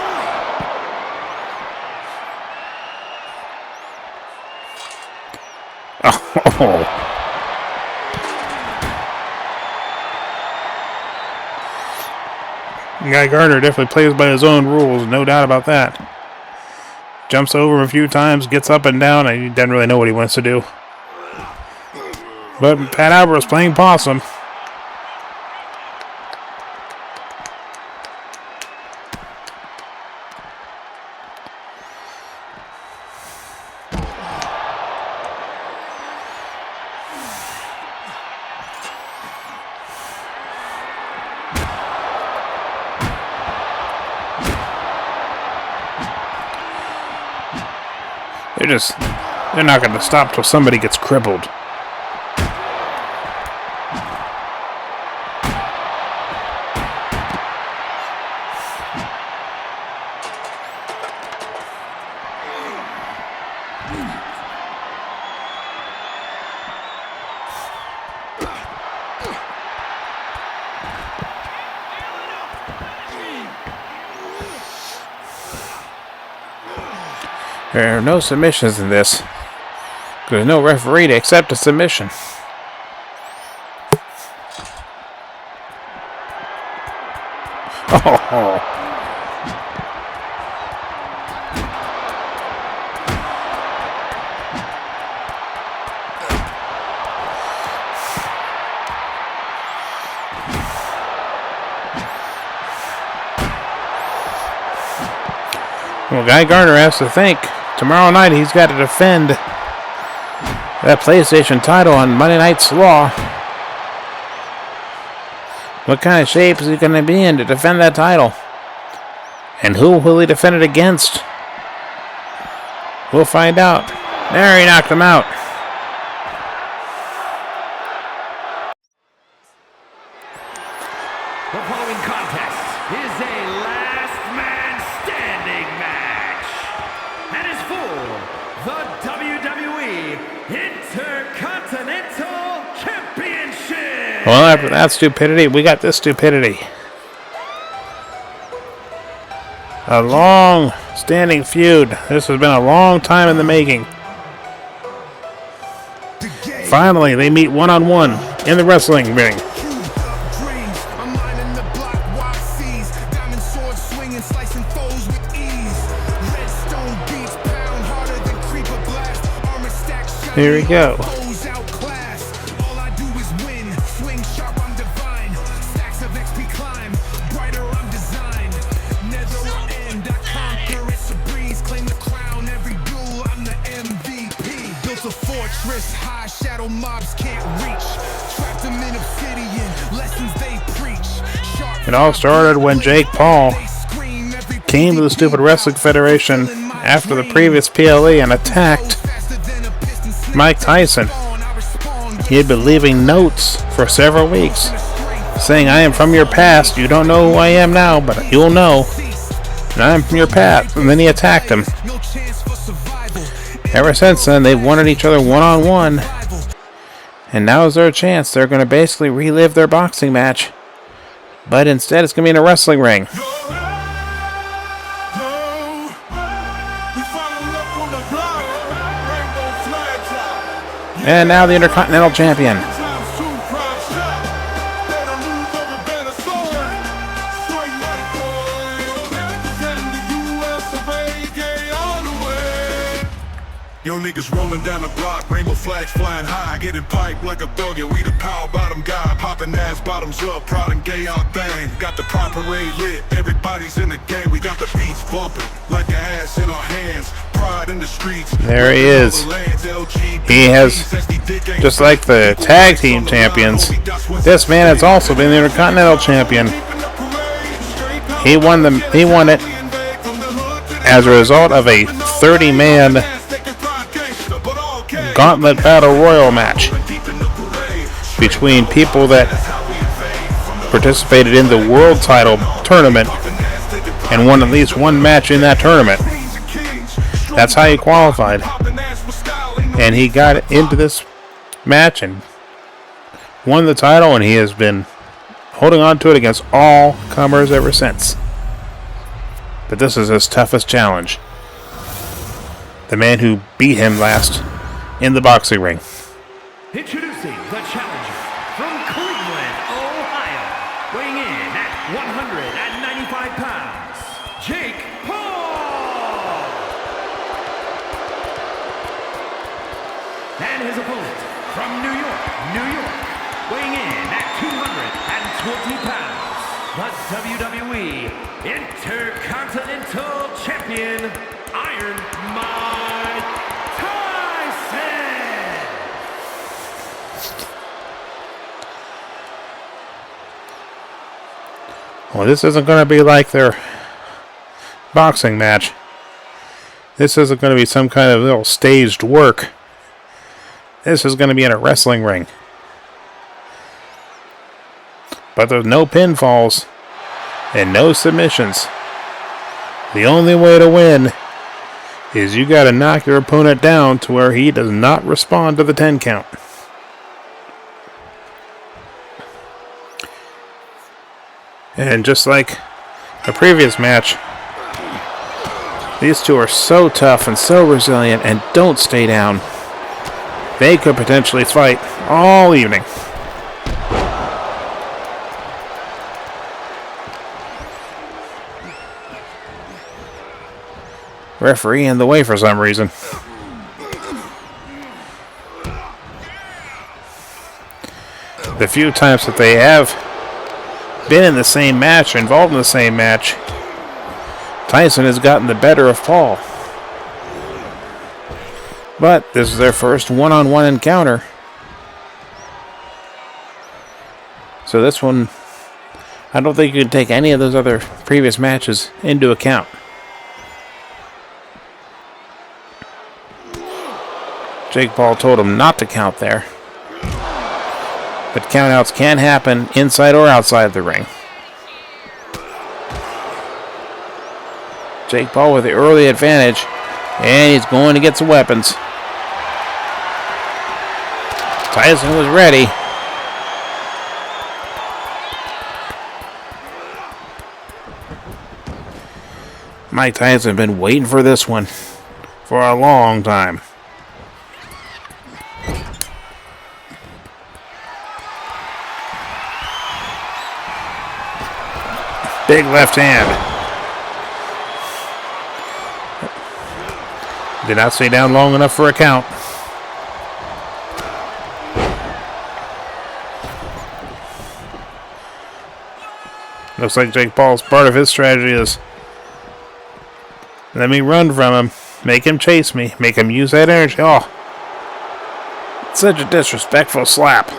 Oh. Guy Gardner definitely plays by his own rules, no doubt about that. Jumps over him a few times, gets up and down, and he doesn't really know what he wants to do. But Pat Albert's playing possum. They're not going to stop till somebody gets crippled. There are no submissions in this. There's no referee to accept a submission. Oh. Well, Guy Gardner has to think. Tomorrow night he's got to defend that PlayStation title on Monday Night's Raw. What kind of shape is he going to be in to defend that title? And who will he defend it against? We'll find out. There, he knocked him out. The following contest is a last man standing match and is for the WWE Intercontinental Championship. Well, after that stupidity, we got this stupidity. A long standing feud. This has been a long time in the making. Finally, they meet one-on-one in the wrestling ring. Here we go. It all started when Jake Paul came to the Stupid Wrestling Federation after the previous PLE and attacked Mike Tyson. He had been leaving notes for several weeks saying, "I am from your past. You don't know who I am now, but you'll know. And I'm from your past." And then he attacked him. Ever since then, they've wanted each other one-on-one. And now is their chance. They're going to basically relive their boxing match. But instead, it's going to be in a wrestling ring. And now the Intercontinental Champion. Young niggas rolling down the block, rainbow flags flying high, getting piped like a thug, yeah, we the power bottom guy, popping ass bottoms up, proud and gay out thing. Got the prime parade lit, everybody's in the game, we got the beats bumping, like an ass in our hands, pride in the streets. There he is. He has, just like the tag team champions, this man has also been the Intercontinental Champion. He won it as a result of a 30-man Gauntlet Battle Royal match between people that participated in the world title tournament and won at least one match in that tournament. That's how he qualified. And he got into this match and won the title, and he has been holding on to it against all comers ever since. But this is his toughest challenge. The man who beat him last in the boxing ring. Introducing the challenger from Cleveland, Ohio, weighing in at 195 pounds, Jake Paul. And his opponent from New York, weighing in at 220 pounds, the WWE Intercontinental Champion, Iron Mike Tyson. Well, this isn't going to be like their boxing match. This isn't going to be some kind of little staged work. This is going to be in a wrestling ring. But there's no pinfalls and no submissions. The only way to win is you got to knock your opponent down to where he does not respond to the 10 count. And just like the previous match, these two are so tough and so resilient and don't stay down. They could potentially fight all evening. Referee in the way for some reason. The few times that they have been in the same match, involved in the same match, Tyson has gotten the better of Paul. But this is their first one-on-one encounter. So this one, I don't think you can take any of those other previous matches into account. Jake Paul told him not to count there. But countouts can happen inside or outside the ring. Jake Paul with the early advantage, and he's going to get some weapons. Tyson was ready. Mike Tyson has been waiting for this one for a long time. Big left hand. Did not stay down long enough for a count. Looks like Jake Paul's part of his strategy is let me run from him, make him chase me, make him use that energy. Oh, such a disrespectful slap.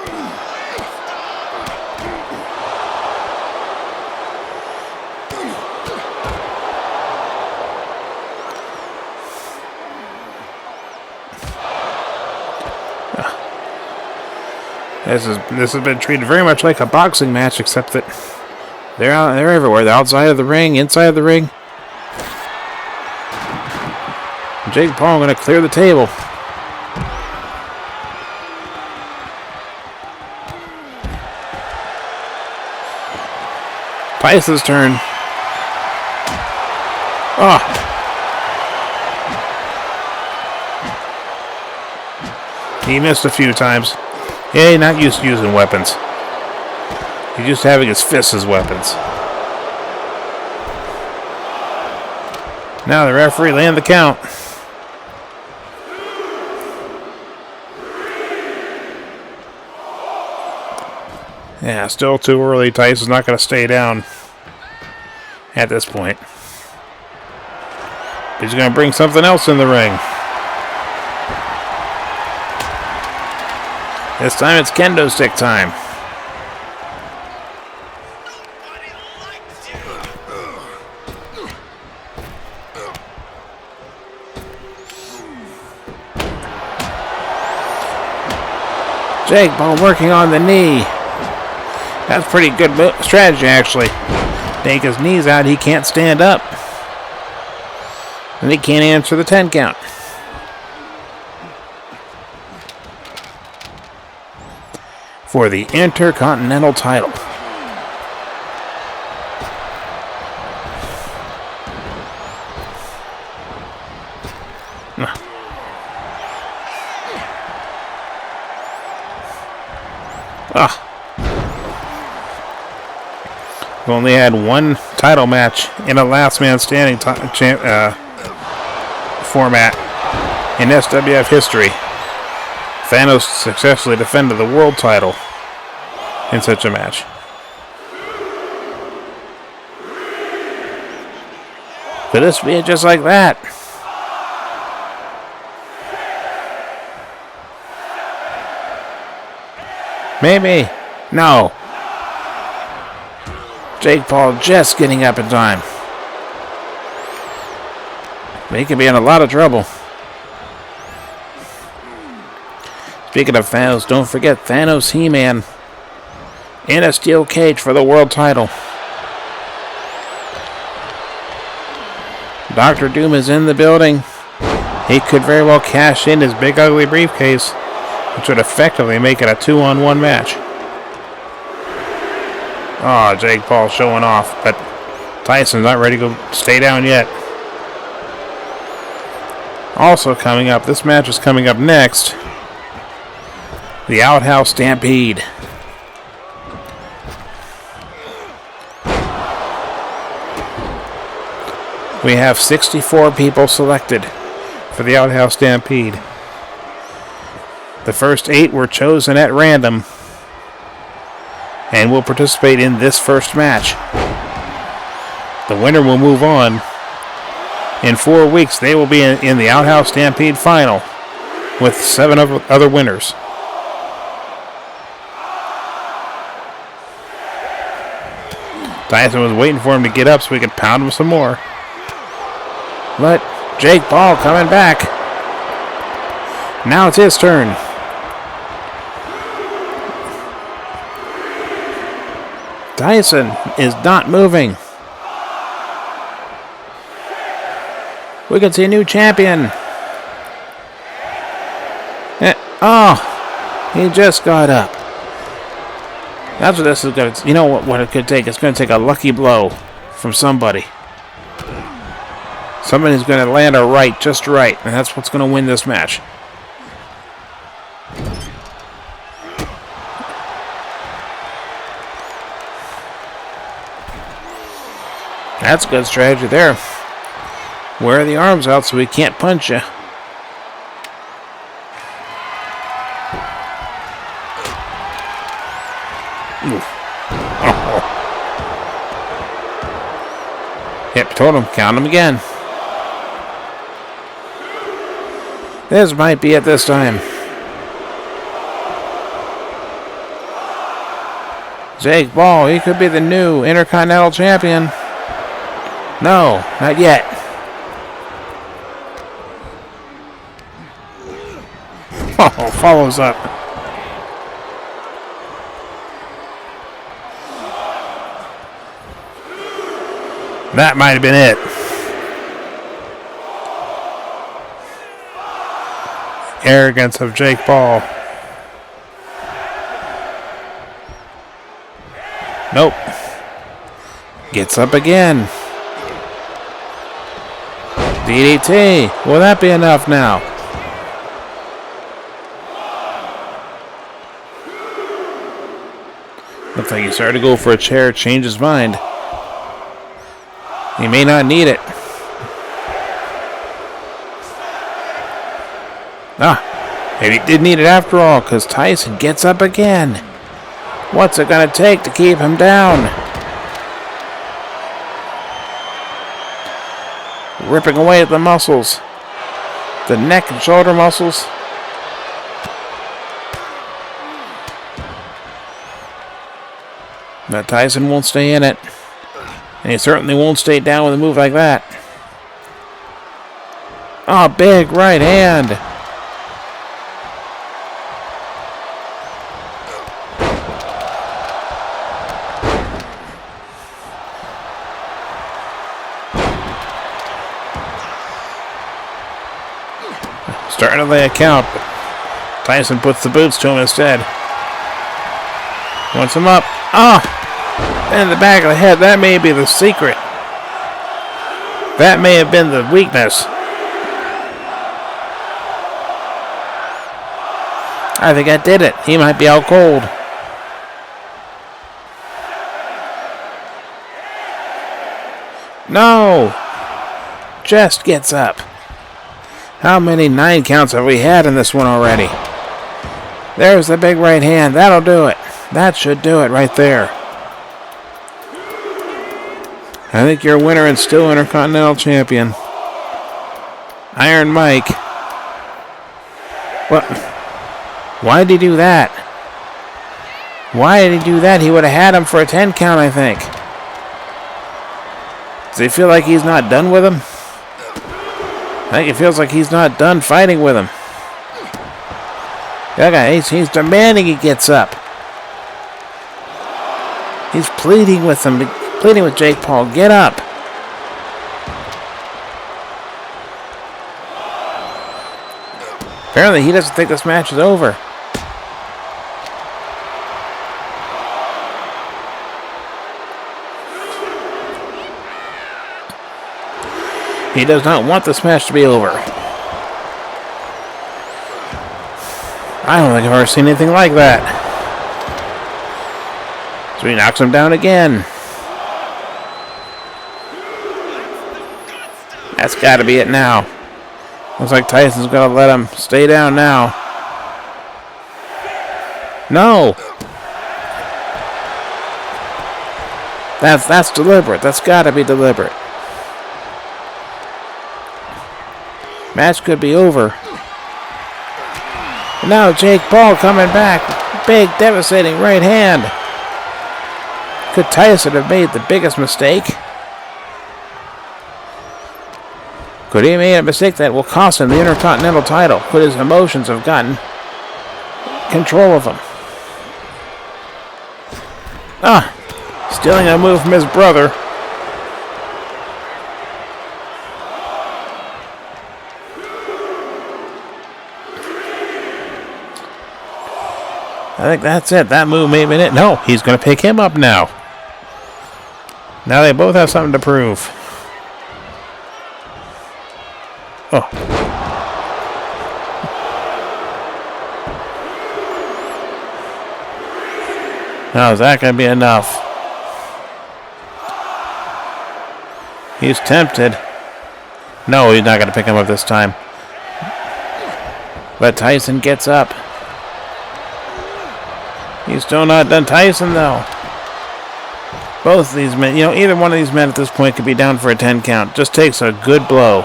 This has been treated very much like a boxing match, except that they're everywhere. They're outside of the ring, inside of the ring. Jake Paul going to clear the table. Tyson's turn. Oh. He missed a few times. Yeah, he's not used to using weapons. He's used to having his fists as weapons. Now the referee land the count. Yeah, still too early. Tyson's not going to stay down at this point. He's going to bring something else in the ring. This time it's kendo stick time. Jake Paul working on the knee. That's pretty good strategy, actually. Take his knees out, he can't stand up. And he can't answer the 10 count. For the Intercontinental title. We only had one title match in a last man standing format in SWF history. Thanos successfully defended the world title in such a match. Could this be just like that? Maybe. No. Jake Paul just getting up in time. He could be in a lot of trouble. Speaking of Thanos, don't forget Thanos He-Man in a steel cage for the world title. Dr. Doom is in the building. He could very well cash in his big ugly briefcase, which would effectively make it a 2-on-1 match. Oh, Jake Paul showing off, but Tyson's not ready to stay down yet. Also coming up, this match is coming up next. The Outhouse Stampede. We have 64 people selected for the Outhouse Stampede. The first 8 were chosen at random and will participate in this first match. The winner will move on. In 4 weeks, they will be in the Outhouse Stampede final with 7 other winners. Tyson was waiting for him to get up so we could pound him some more. But Jake Paul coming back. Now it's his turn. Tyson is not moving. We can see a new champion. Oh, he just got up. That's what this is going to... You know what it could take? It's going to take a lucky blow from somebody. Somebody's going to land a right, just right. And that's what's going to win this match. That's a good strategy there. Wear the arms out so he can't punch you. Yep, told him. Count him again. This might be it this time. Jake Paul, he could be the new Intercontinental Champion. No, not yet. Oh, follows up. That might have been it. Arrogance of Jake Paul. Nope. Gets up again. DDT. Will that be enough now? Looks like he started to go for a chair, change his mind. He may not need it. Maybe he did need it after all, because Tyson gets up again. What's it going to take to keep him down? Ripping away at the muscles. The neck and shoulder muscles. But Tyson won't stay in it. And he certainly won't stay down with a move like that. Oh, big right hand. Starting to lay a count, but Tyson puts the boots to him instead. Wants him up. In the back of the head. That may be the secret. That may have been the weakness. I think I did it. He might be out cold. No! Just gets up. How many 9 counts have we had in this one already? There's the big right hand. That'll do it. That should do it right there. I think you're a winner and still Intercontinental Champion. Iron Mike. What? Why did he do that? Why did he do that? He would have had him for a 10 count, I think. Does he feel like he's not done with him? I think it feels like he's not done fighting with him. That guy, he's demanding he gets up. He's pleading with him, pleading with Jake Paul, get up. Apparently he doesn't think this match is over. He does not want this match to be over. I don't think I've ever seen anything like that. So he knocks him down again. That's got to be it now. Looks like Tyson's going to let him stay down now. No! That's deliberate. That's got to be deliberate. Match could be over. And now Jake Paul coming back. Big, devastating right hand. Could Tyson have made the biggest mistake? Could he have made a mistake that will cost him the Intercontinental title? Could his emotions have gotten control of him? Stealing a move from his brother. I think that's it. That move may have been it. No, he's going to pick him up now. Now they both have something to prove. Oh. Now, is that going to be enough? He's tempted. No, he's not going to pick him up this time. But Tyson gets up. He's still not done. Tyson, though. Both of these men, either one of these men at this point could be down for a 10 count. Just takes a good blow.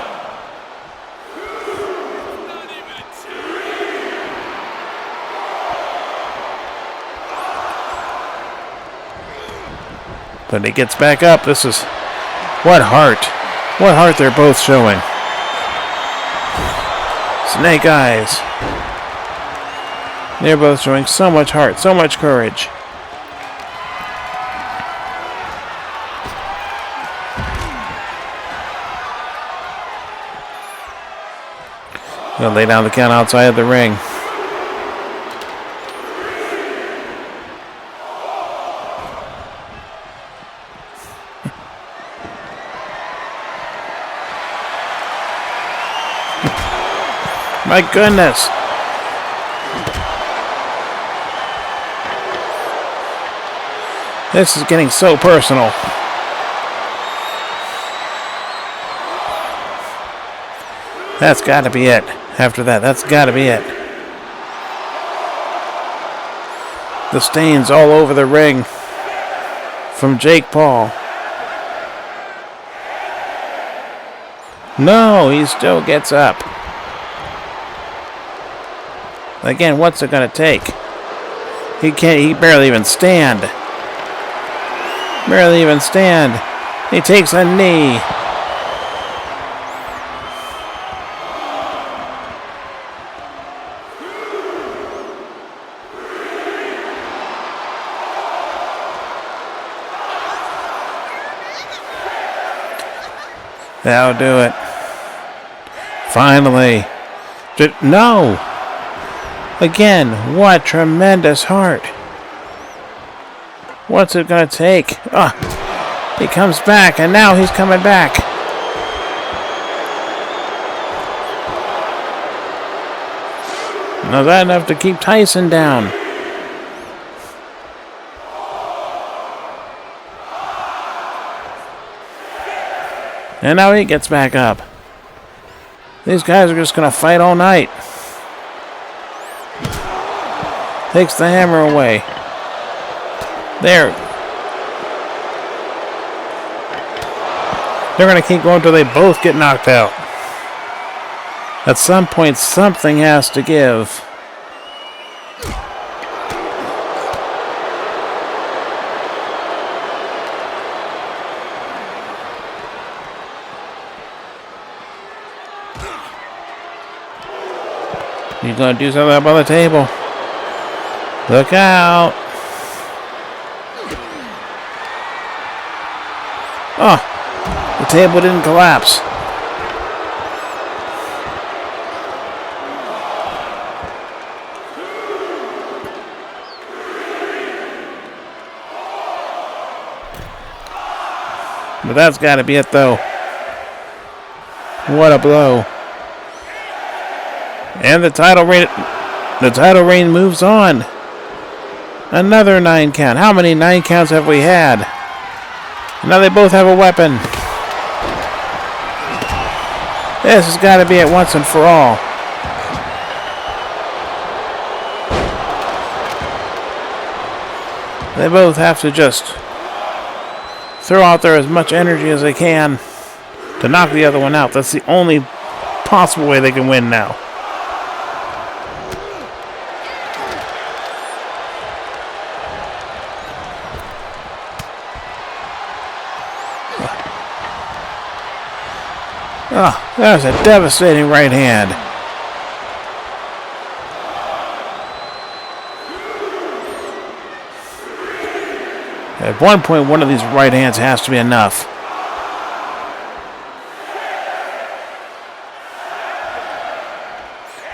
But he gets back up. This is... What heart. What heart they're both showing. Snake eyes. They're both showing so much heart, so much courage. He'll lay down the count outside of the ring. My goodness. This is getting so personal. That's got to be it. After that, that's got to be it. The stains all over the ring from Jake Paul. No, he still gets up. Again, what's it going to take? He barely even stand. Barely even stand. He takes a knee. That'll do it. Finally. No! Again, what tremendous heart. What's it going to take? He comes back, and now he's coming back. Now that enough to keep Tyson down. And now he gets back up. These guys are just going to fight all night. Takes the hammer away. There. They're going to keep going until they both get knocked out. At some point, something has to give. He's going to do something up on the table. Look out. Oh, the table didn't collapse. But that's got to be it, though. What a blow. And the title reign moves on. Another 9 count. How many 9 counts have we had? Now they both have a weapon. This has got to be it once and for all. They both have to just throw out there as much energy as they can to knock the other one out. That's the only possible way they can win now. Oh, that was a devastating right hand. At one point, one of these right hands has to be enough.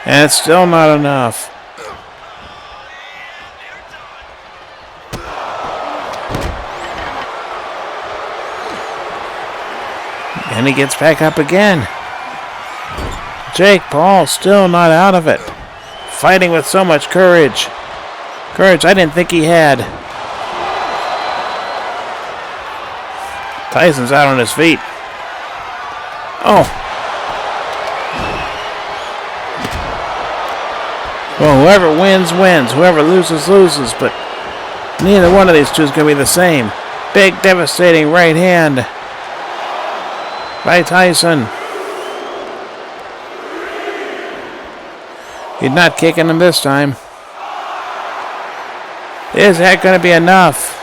And it's still not enough. And he gets back up again. Jake Paul still not out of it. Fighting with so much courage. Courage I didn't think he had. Tyson's out on his feet. Oh. Well, whoever wins, wins. Whoever loses, loses. But neither one of these two is going to be the same. Big, devastating right hand by Tyson. He's not kicking him this time. Is that going to be enough?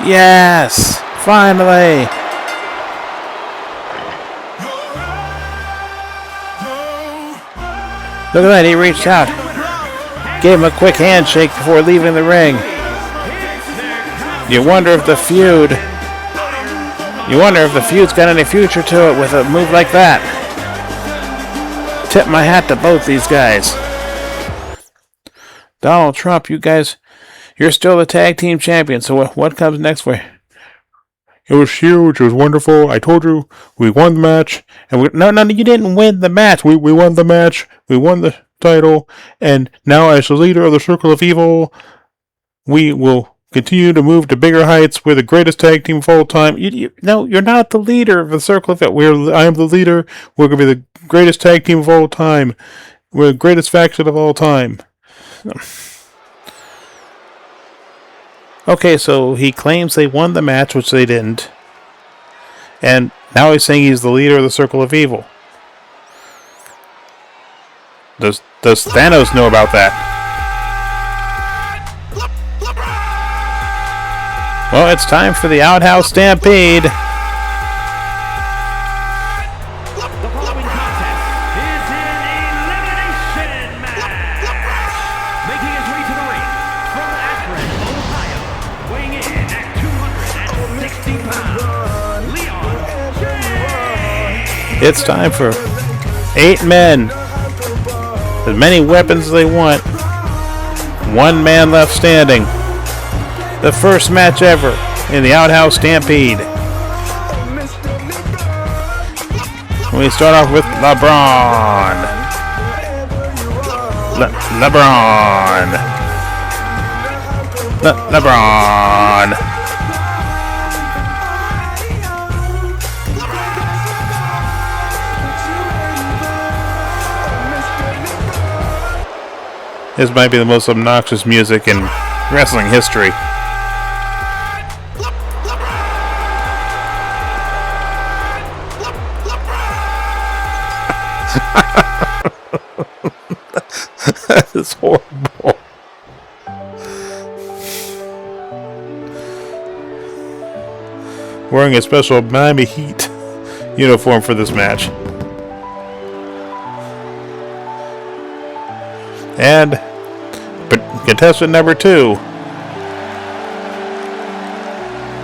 Yes! Finally! Look at that, he reached out. Gave him a quick handshake before leaving the ring. You wonder if the feud's got any future to it with a move like that. Tip my hat to both these guys. Donald Trump, you guys, you're still the tag team champion, so what comes next for you? It was huge. It was wonderful. I told you we won the match. And no, you didn't win the match. We won the match. We won the title. And now, as the leader of the Circle of Evil, we will continue to move to bigger heights. We're the greatest tag team of all time. No, you're not the leader of the Circle of Evil. I am the leader. We're going to be the greatest tag team of all time. We're the greatest faction of all time. Okay, so he claims they won the match, which they didn't. And now he's saying he's the leader of the Circle of Evil. Does Thanos know about that? Well, it's time for the Outhouse Stampede. The following contest is an elimination match. Making his way to the ring from Akron, Ohio, weighing in at 260 pounds, Leon J. It's time for 8 men. As many weapons as they want. 1 man left standing. The first match ever in the Outhouse Stampede. We start off with LeBron. LeBron. This might be the most obnoxious music in wrestling history. That is horrible. Wearing a special Miami Heat uniform for this match. And contestant number 2.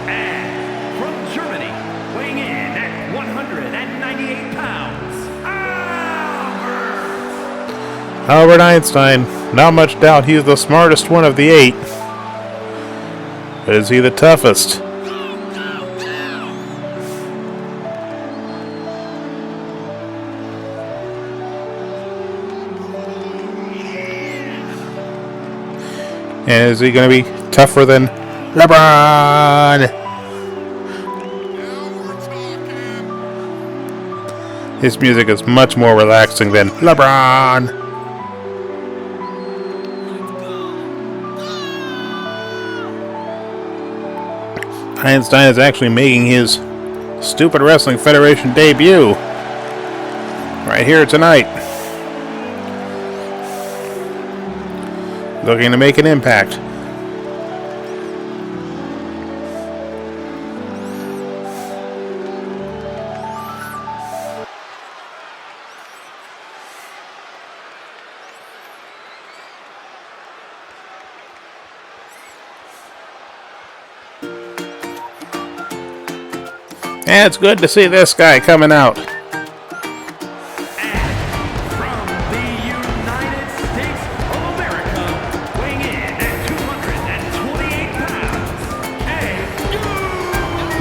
And from Germany, weighing in at 198 pounds, Albert Einstein. Not much doubt he's the smartest one of the 8. But is he the toughest? And is he going to be tougher than LeBron? His music is much more relaxing than LeBron. Einstein is actually making his Stupid Wrestling Federation debut right here tonight. Looking to make an impact. And it's good to see this guy coming out.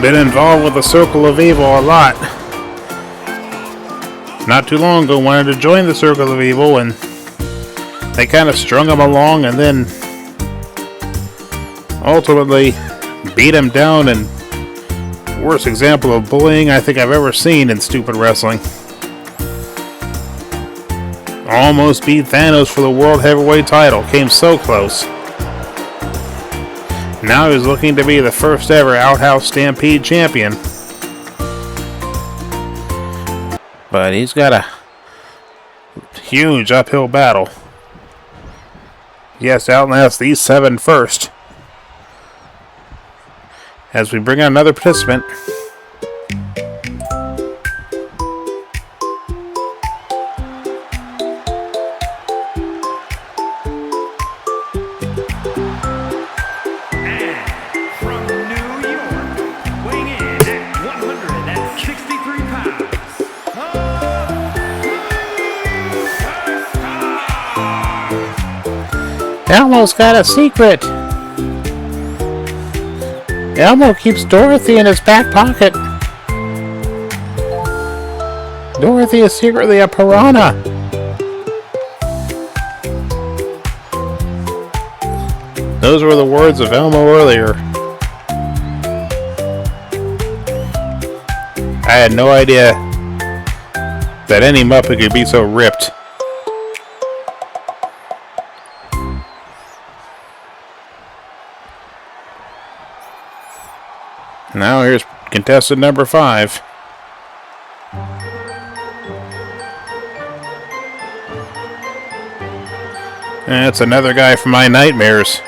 Been involved with the Circle of Evil a lot. Not too long ago, wanted to join the Circle of Evil, and they kind of strung him along, and then ultimately beat him down. And worst example of bullying I think I've ever seen in Stupid Wrestling. Almost beat Thanos for the World Heavyweight title. Came so close. Now he's looking to be the first ever Outhouse Stampede champion. But he's got a huge uphill battle. He has to outlast these 7 first. As we bring on another participant. Almost got a secret. Elmo keeps Dorothy in his back pocket. Dorothy is secretly a piranha. Those were the words of Elmo earlier. I had no idea that any Muppet could be so ripped. Now here's contestant number 5. That's another guy from my nightmares.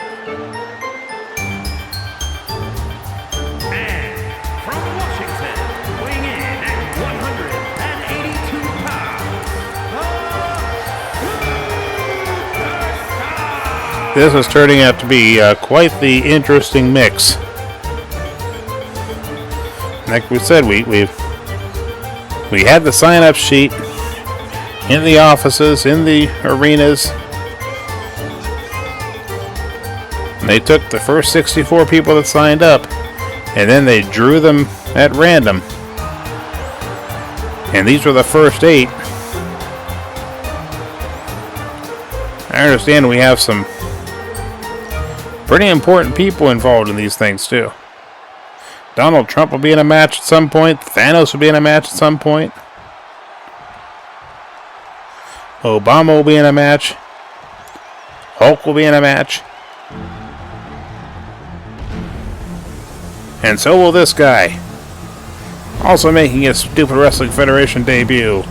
And from Washington, weighing in at 182 pounds, This is turning out to be quite the interesting mix. Like we said, we had the sign-up sheet in the offices, in the arenas. And they took the first 64 people that signed up, and then they drew them at random. And these were the first 8. I understand we have some pretty important people involved in these things too. Donald Trump will be in a match at some point. Thanos will be in a match at some point. Obama will be in a match. Hulk will be in a match. And so will this guy. Also making his Stupid Wrestling Federation debut.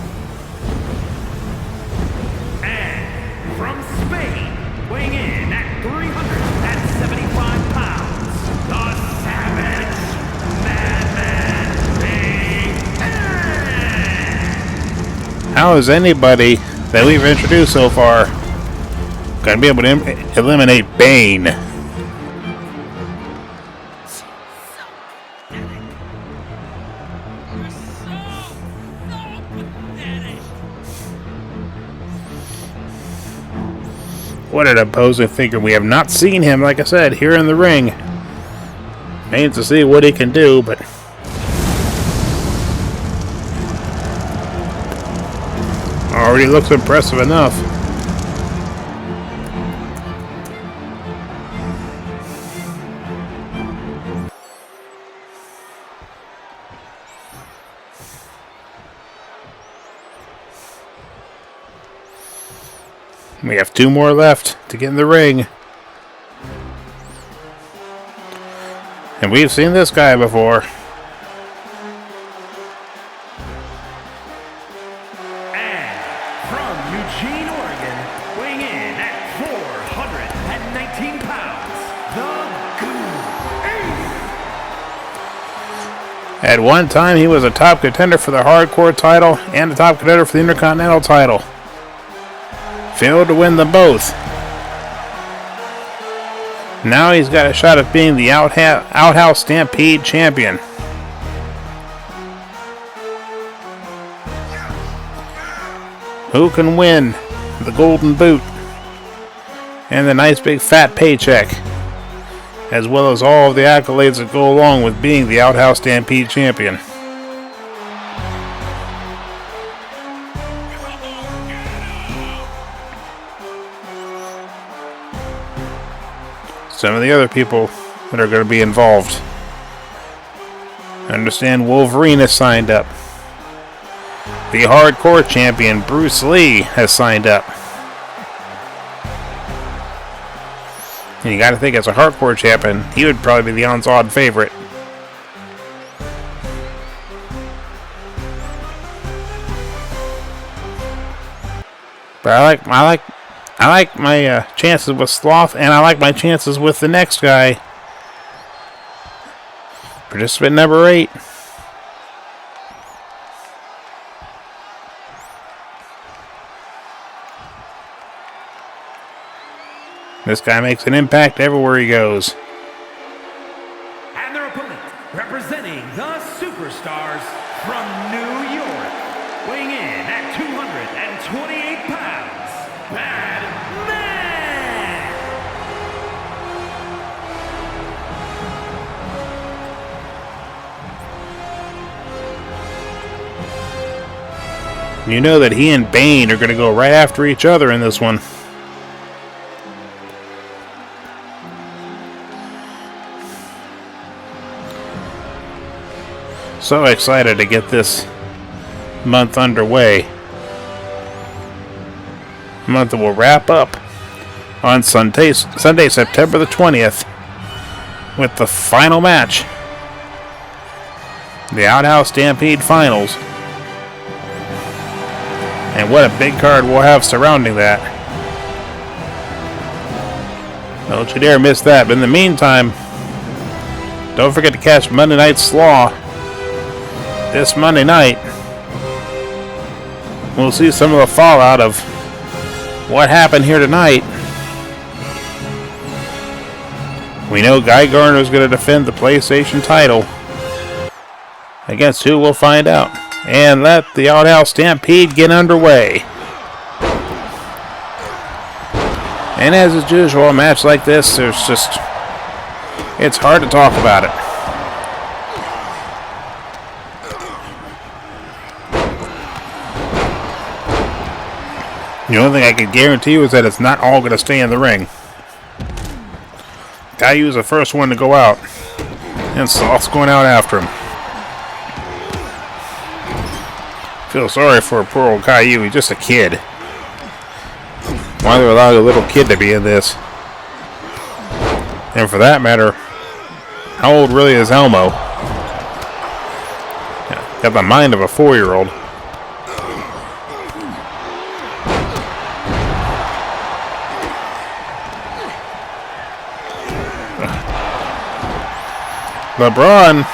and from Spain, weighing in at 375 pounds, the Savage Madman Big How is anybody that we've introduced so far going to be able to eliminate Bane? What an imposing figure. We have not seen him, like I said, here in the ring. Means to see what he can do, but already looks impressive enough. We have 2 more left to get in the ring. And we've seen this guy before. And from Eugene, Oregon, weighing in at 419 pounds, the Goon. At one time, he was a top contender for the Hardcore title and a top contender for the Intercontinental title. Failed to win them both. Now he's got a shot at being the Outhouse Stampede champion. Who can win the Golden Boot and the nice big fat paycheck, as well as all of the accolades that go along with being the Outhouse Stampede champion? Some of the other people that are going to be involved. I understand Wolverine has signed up. The Hardcore champion Bruce Lee has signed up. And you got to think, as a Hardcore champion, he would probably be the odds-on favorite. But I like my chances with Sloth, and I like my chances with the next guy. Participant number 8. This guy makes an impact everywhere he goes. And their opponent, representing the Superstars from New York, weighing in at 228 pounds, Bad Man! You know that he and Bane are going to go right after each other in this one. So excited to get this month underway. A month that will wrap up on Sunday, September the 20th, with the final match, the Outhouse Stampede Finals. And what a big card we'll have surrounding that. Don't you dare miss that. But in the meantime, don't forget to catch Monday Night Slaw this Monday night. We'll see some of the fallout of what happened here tonight. We know Guy Gardner is going to defend the PlayStation title. Against who, we'll find out. And let the Outhouse Stampede get underway. And as is usual, a match like this, it's hard to talk about it. The only thing I can guarantee you is that it's not all going to stay in the ring. Caillou is the first one to go out, and Sloth's going out after him. Feel sorry for poor old Caillou. He's just a kid. Why do they allow a little kid to be in this? And for that matter, how old really is Elmo? Got the mind of a 4-year-old. LeBron,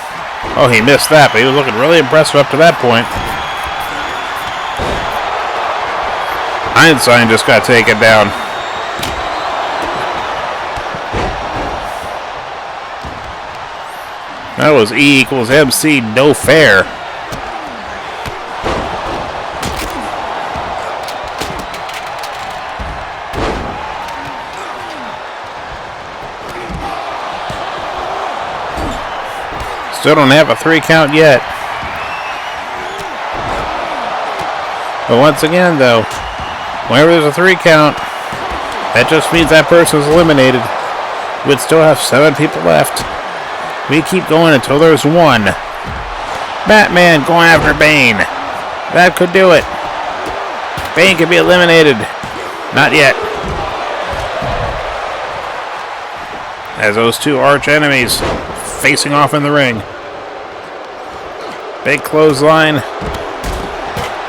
oh, he missed that, but he was looking really impressive up to that point. Einstein just got taken down. That was E equals MC, no fair. Still don't have a 3 count yet. But once again, though, whenever there's a 3 count, that just means that person's eliminated. We'd still have 7 people left. We keep going until there's 1. Batman going after Bane. That could do it. Bane could be eliminated. Not yet. As those two arch enemies facing off in the ring. Big clothesline.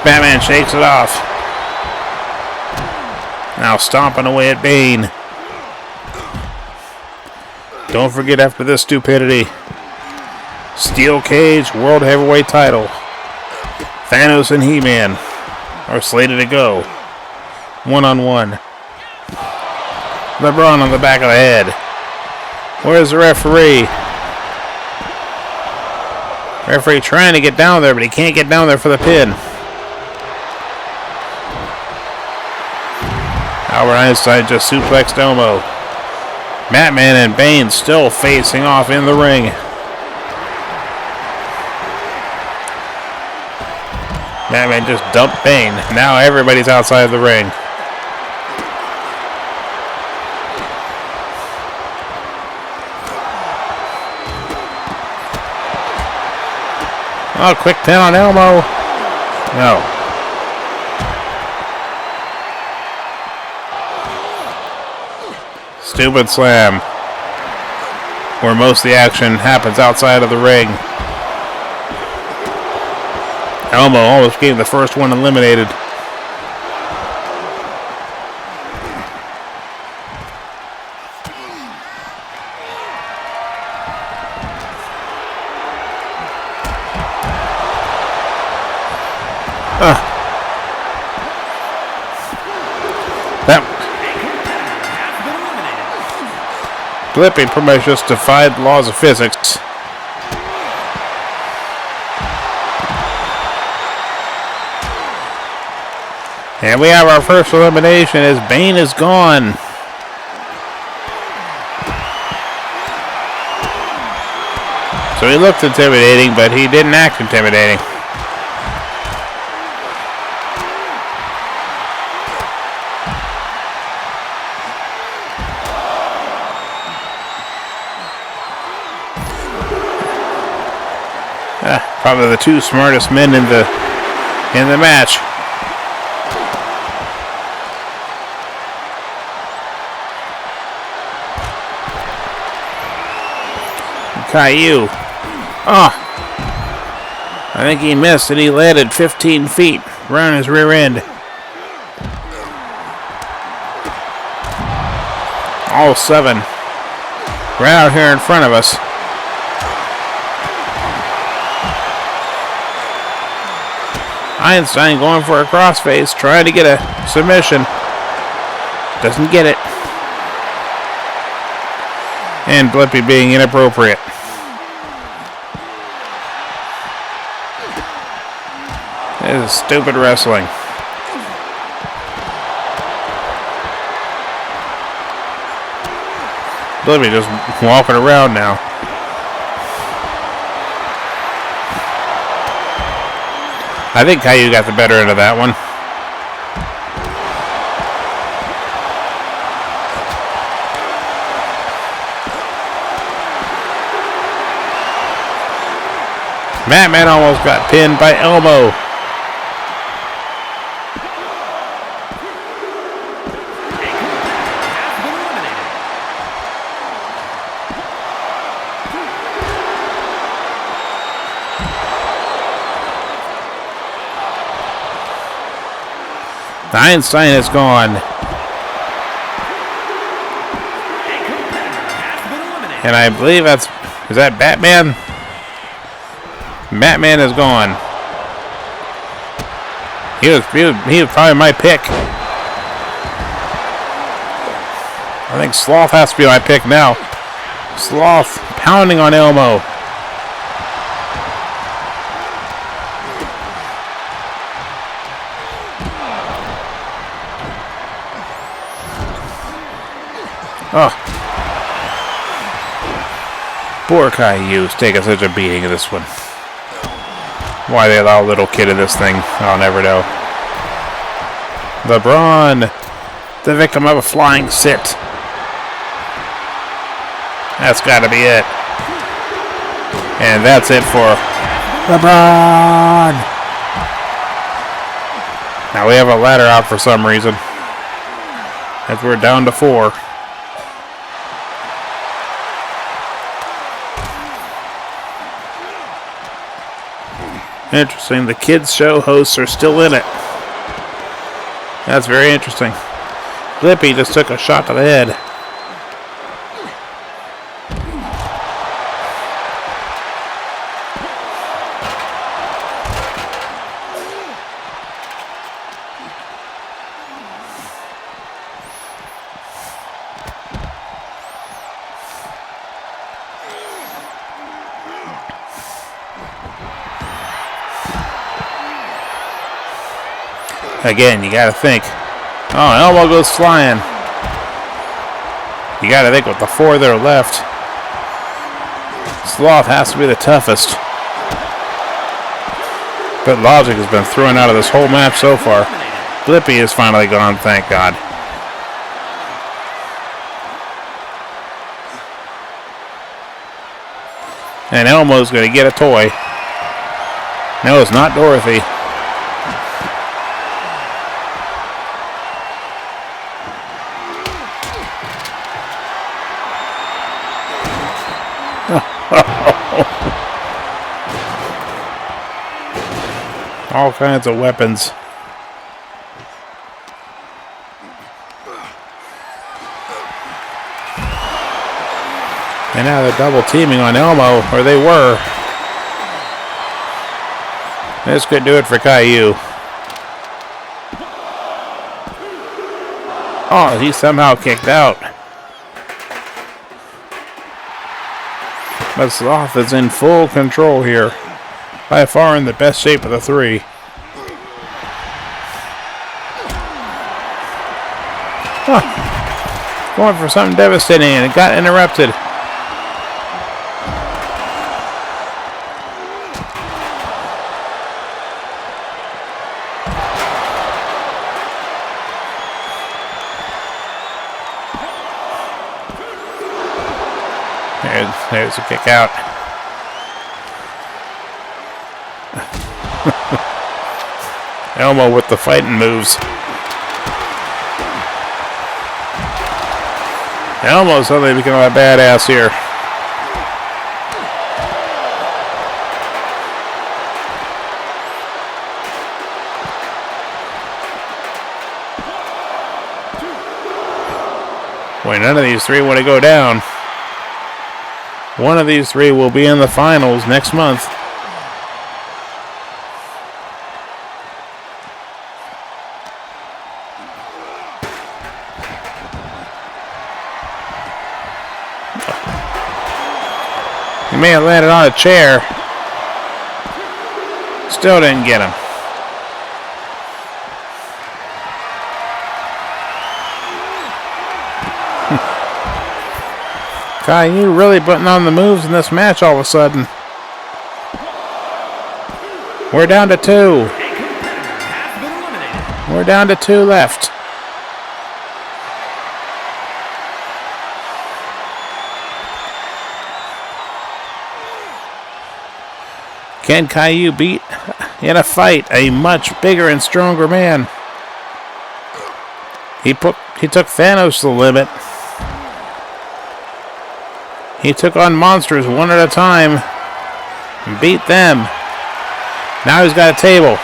Batman shakes it off. Now stomping away at Bane. Don't forget, after this stupidity, Steel Cage World Heavyweight title. Thanos and He-Man are slated to go. 1-on-1. LeBron on the back of the head. Where's the referee? Referee trying to get down there, but he can't get down there for the pin. Albert Einstein just suplexed Elmo. Batman and Bane still facing off in the ring. Batman just dumped Bane. Now everybody's outside of the ring. Oh, quick pin on Elmo. No. StupidSlam, where most of the action happens outside of the ring. Elmo almost became the first one eliminated. That Flipping pretty much just defied the laws of physics. And we have our first elimination as Bane is gone. So he looked intimidating, but he didn't act intimidating. Probably the two smartest men in the match. Caillou. Oh. I think he missed and he landed 15 feet around his rear end. All 7. Right out here in front of us. Einstein going for a crossface, trying to get a submission. Doesn't get it. And Blippy being inappropriate. This is stupid wrestling. Blippy just walking around now. I think Caillou got the better end of that one. Batman almost got pinned by Elmo. Einstein is gone. And I believe is that Batman? Batman is gone. He was probably my pick. I think Sloth has to be my pick now. Sloth pounding on Elmo. Oh. Poor Caillou's taking such a beating of this one. Why they allow a little kid in this thing, I'll never know. LeBron, the victim of a flying sit. That's got to be it. And that's it for LeBron. Now we have a ladder out for some reason. As we're down to 4. Interesting. The kids' show hosts are still in it. That's very interesting. Blippy just took a shot to the head. Again, you gotta think. Oh, Elmo goes flying. You gotta think with the 4 that are left. Sloth has to be the toughest. But logic has been thrown out of this whole match so far. Blippy is finally gone, thank God. And Elmo's gonna get a toy. No, it's not Dorothy. All kinds of weapons. And now they're double teaming on Elmo, or they were. This could do it for Caillou. Oh, he somehow kicked out. But Sloth is in full control here. By far in the best shape of the 3. Huh. Going for something devastating and it got interrupted. There's a kick out. Elmo with the fighting moves. Elmo suddenly become a badass here. Boy, none of these three want to go down. One of these three will be in the finals next month. He may have landed on a chair. Still didn't get him. Caillou really putting on the moves in this match all of a sudden. We're down to 2. We're down to 2 left. Can Caillou beat, in a fight, a much bigger and stronger man? He took Thanos to the limit. He took on monsters one at a time and beat them. Now he's got a table.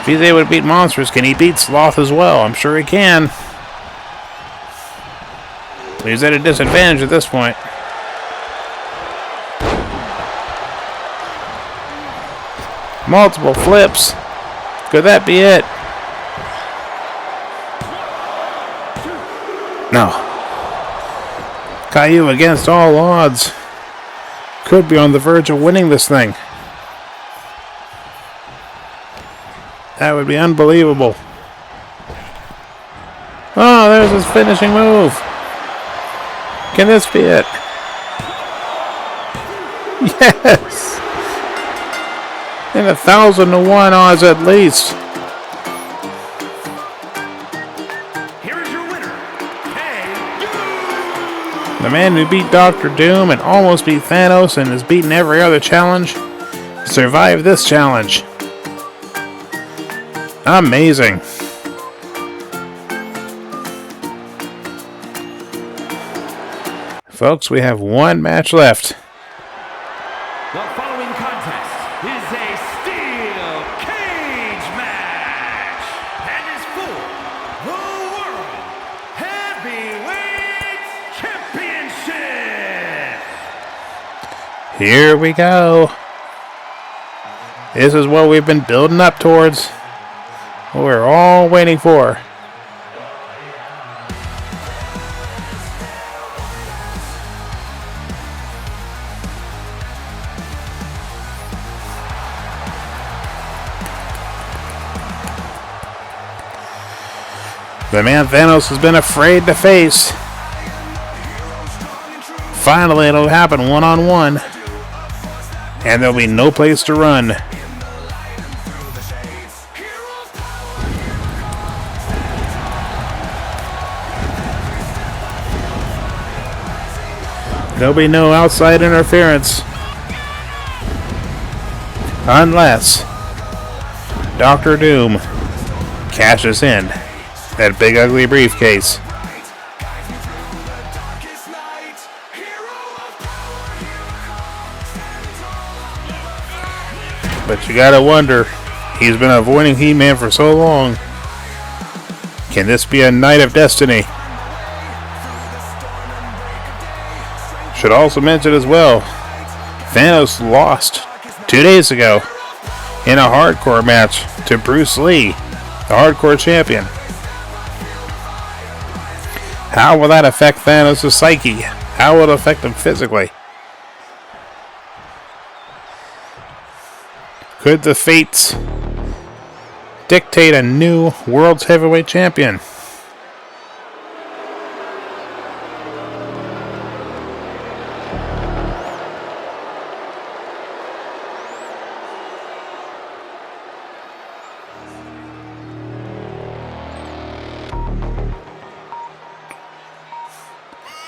If he's able to beat monsters, can he beat Sloth as well? I'm sure he can. But he's at a disadvantage at this point. Multiple flips. Could that be it? No. Caillou, against all odds, could be on the verge of winning this thing. That would be unbelievable. Oh, there's his finishing move. Can this be it? Yes! In 1,000-to-1 odds at least. The man who beat Dr. Doom and almost beat Thanos and has beaten every other challenge survived this challenge. Amazing. Folks, we have one match left. The following contest is a steel cage match and is for the World Heavyweight Championship. Here we go. This is what we've been building up towards. What we're all waiting for. The man Thanos has been afraid to face. Finally, it'll happen one-on-one. And there'll be no place to run. There'll be no outside interference. Unless Dr. Doom cashes in that big ugly briefcase. But you gotta wonder, he's been avoiding He-Man for so long. Can this be a night of destiny? Should also mention as well, Thanos lost 2 days ago in a hardcore match to Bruce Lee, the hardcore champion. How will that affect Thanos' psyche? How will it affect him physically? Could the fates dictate a new world's heavyweight champion?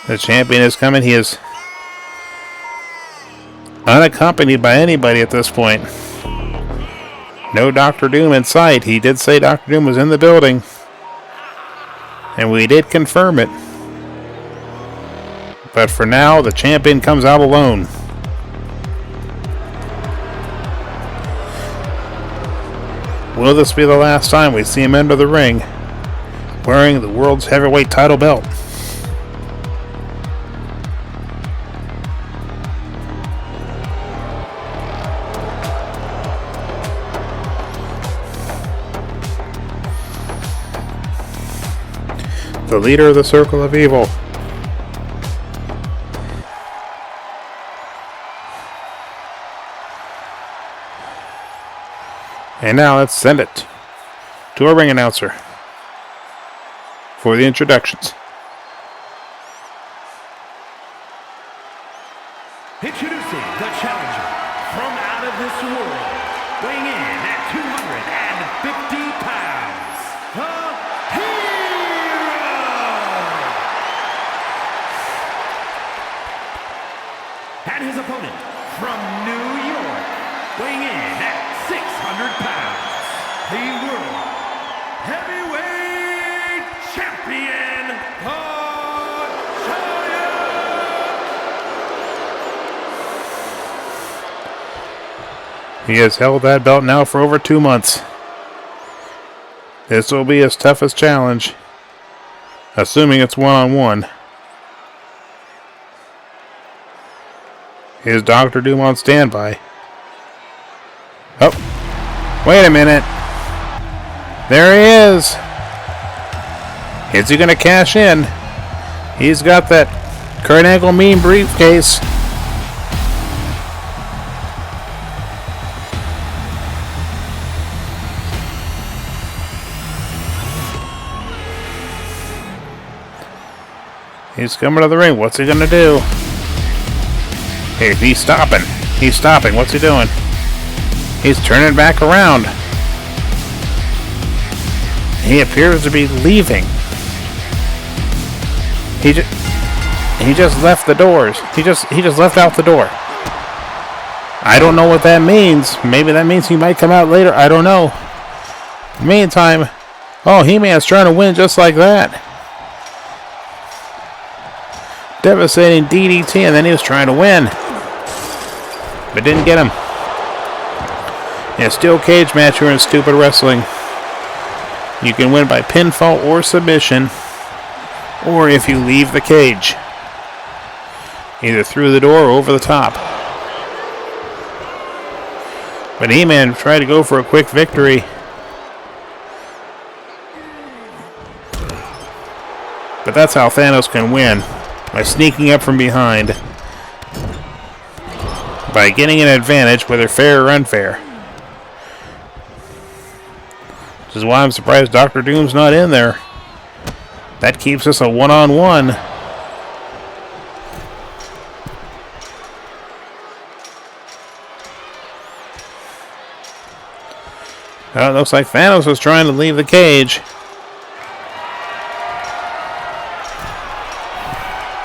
The champion is coming. He is unaccompanied by anybody at this point. No Dr. Doom in sight. He did say Dr. Doom was in the building, and we did confirm it. But for now, the champion comes out alone. Will this be the last time we see him enter the ring wearing the world's heavyweight title belt? The leader of the Circle of Evil. And now let's send it to our ring announcer for the introductions. Introducing the challenger from out of this world, weighing in at 250 pounds, the Hero! And his opponent from New York, weighing in at 600 pounds, the World Heavyweight Champion, the Giant! He has held that belt now for over 2 months. This will be his toughest challenge, assuming it's one-on-one. Is Dr. Doom on standby? Oh, wait a minute. There he is. Is he going to cash in? He's got that Kurt Angle mean briefcase. He's coming to the ring. What's he going to do? Hey, he's stopping. He's stopping. What's he doing? He's turning back around. He appears to be leaving. He just left the doors. He just left out the door. I don't know what that means. Maybe that means he might come out later. I don't know. Meantime, oh, He-Man's trying to win just like that. Devastating DDT, and then he was trying to win, but didn't get him. In a steel cage match here in Stupid Wrestling, you can win by pinfall or submission, or if you leave the cage, either through the door or over the top. But He-Man tried to go for a quick victory. But that's how Thanos can win. By sneaking up from behind. By getting an advantage, whether fair or unfair. Which is why I'm surprised Dr. Doom's not in there. That keeps us a one-on-one. It looks like Thanos was trying to leave the cage.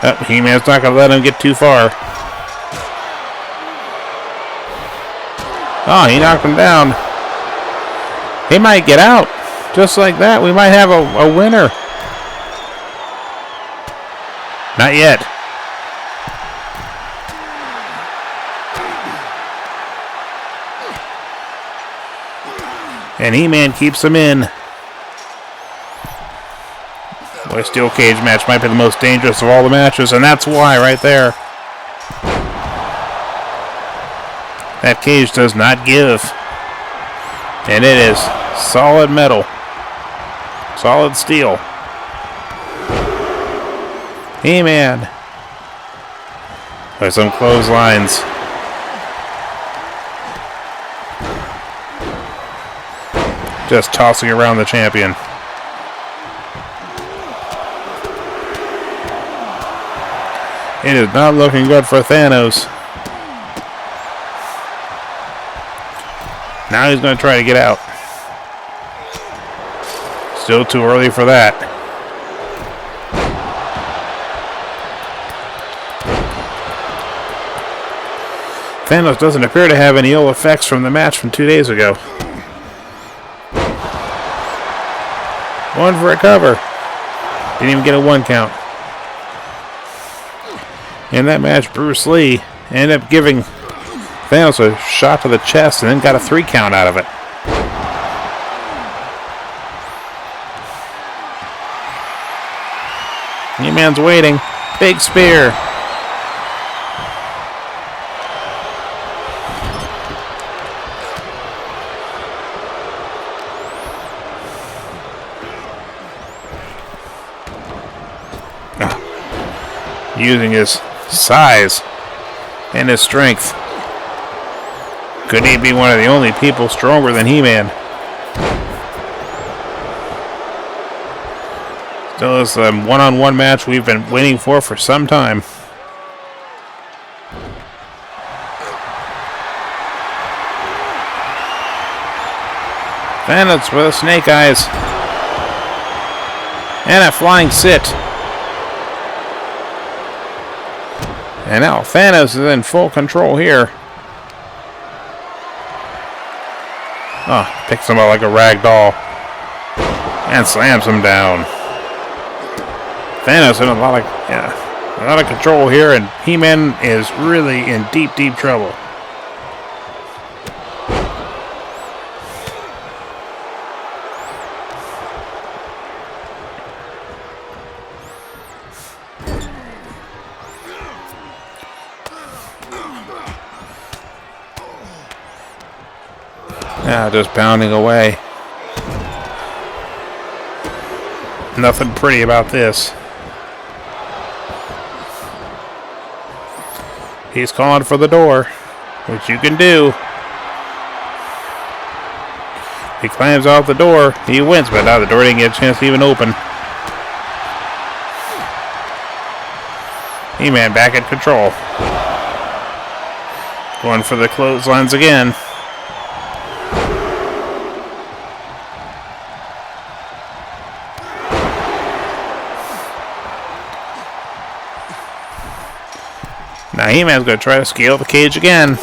Oh, He-Man's not going to let him get too far. Oh, he knocked him down. He might get out. Just like that, we might have a winner. Not yet. And He-Man keeps him in. Boy, steel cage match might be the most dangerous of all the matches, and that's why right there. That cage does not give. And it is solid metal. Solid steel. He-Man. With some clotheslines. Just tossing around the champion. It is not looking good for Thanos. Now he's going to try to get out. Still too early for that. Thanos doesn't appear to have any ill effects from the match from 2 days ago. One for a cover. Didn't even get a 1 count. In that match, Bruce Lee ended up giving Thanos a shot to the chest and then got a 3 count out of it. He-Man's waiting. Big spear. Using his size and his strength. Could he be one of the only people stronger than He-Man? Still is the one-on-one match we've been waiting for some time. Thanos with a snake eyes. And a flying sit. And now Thanos is in full control here. Oh, picks him up like a rag doll. And slams him down. Thanos in a lot of control here, and He-Man is really in deep, deep trouble. Now just pounding away. Nothing pretty about this. He's calling for the door, which you can do. He climbs out the door. He wins, but now the door didn't get a chance to even open. He-Man back in control. Going for the clotheslines again. Now He-Man's going to try to scale the cage again.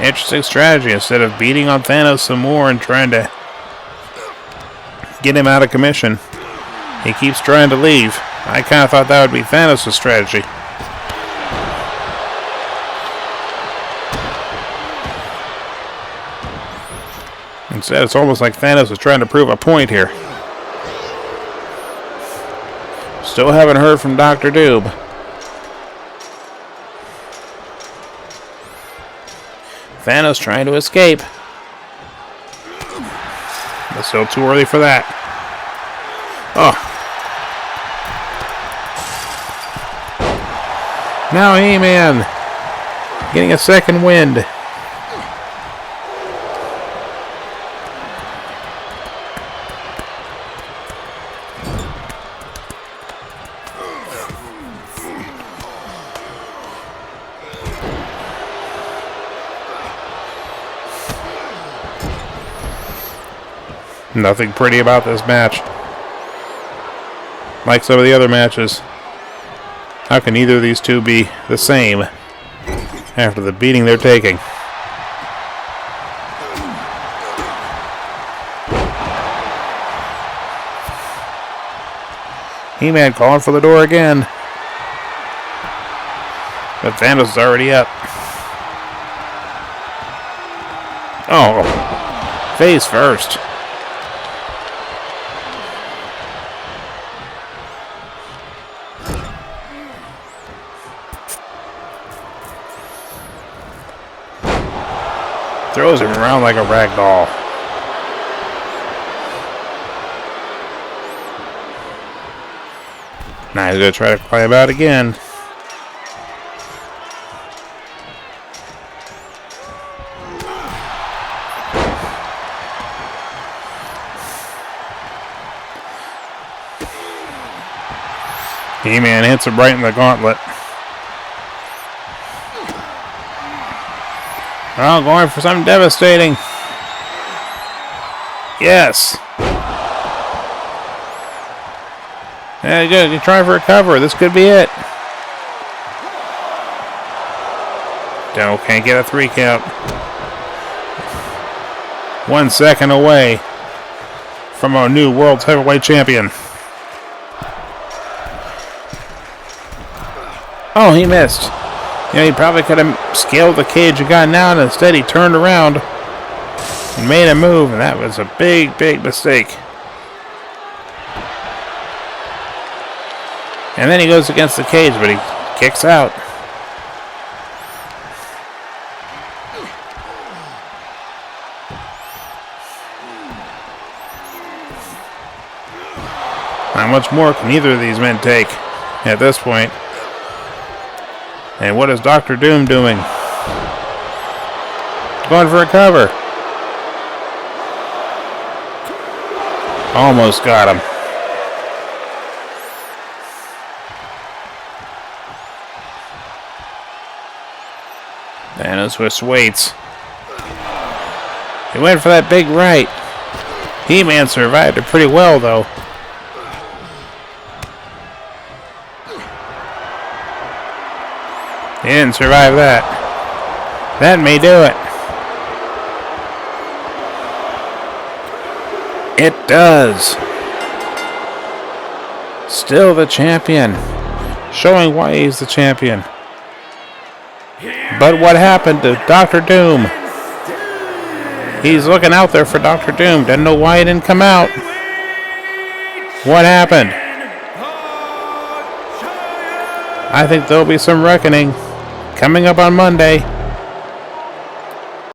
Interesting strategy. Instead of beating on Thanos some more and trying to get him out of commission, he keeps trying to leave. I kind of thought that would be Thanos' strategy. Instead, it's almost like Thanos is trying to prove a point here. Still haven't heard from Dr. Doob. Thanos trying to escape. But still too early for that. Oh. Now He-Man getting a second wind. Nothing pretty about this match. Like some of the other matches. How can either of these two be the same after the beating they're taking? He-Man calling for the door again. But Thanos is already up. Oh, face first. Throws him around like a rag doll. Now he's going to try to climb out again. He-Man hits him right in the gauntlet. Oh, going for something devastating. Yes. Yeah, good. You try for a cover. This could be it. Still can't get a 3 count. 1 second away from our new World Heavyweight Champion. Oh, he missed. You know, he probably could have scaled the cage and gotten out, and instead he turned around and made a move, and that was a big, big mistake. And then he goes against the cage, but he kicks out. How much more can either of these men take at this point? And what is Dr. Doom doing? Going for a cover. Almost got him. Thanos with weights. He went for that big right. He-Man survived it pretty well, though. He didn't survive that. That may do it. It does. Still the champion. Showing why he's the champion. But what happened to Dr. Doom? He's looking out there for Dr. Doom. Doesn't know why he didn't come out. What happened? I think there'll be some reckoning coming up on Monday.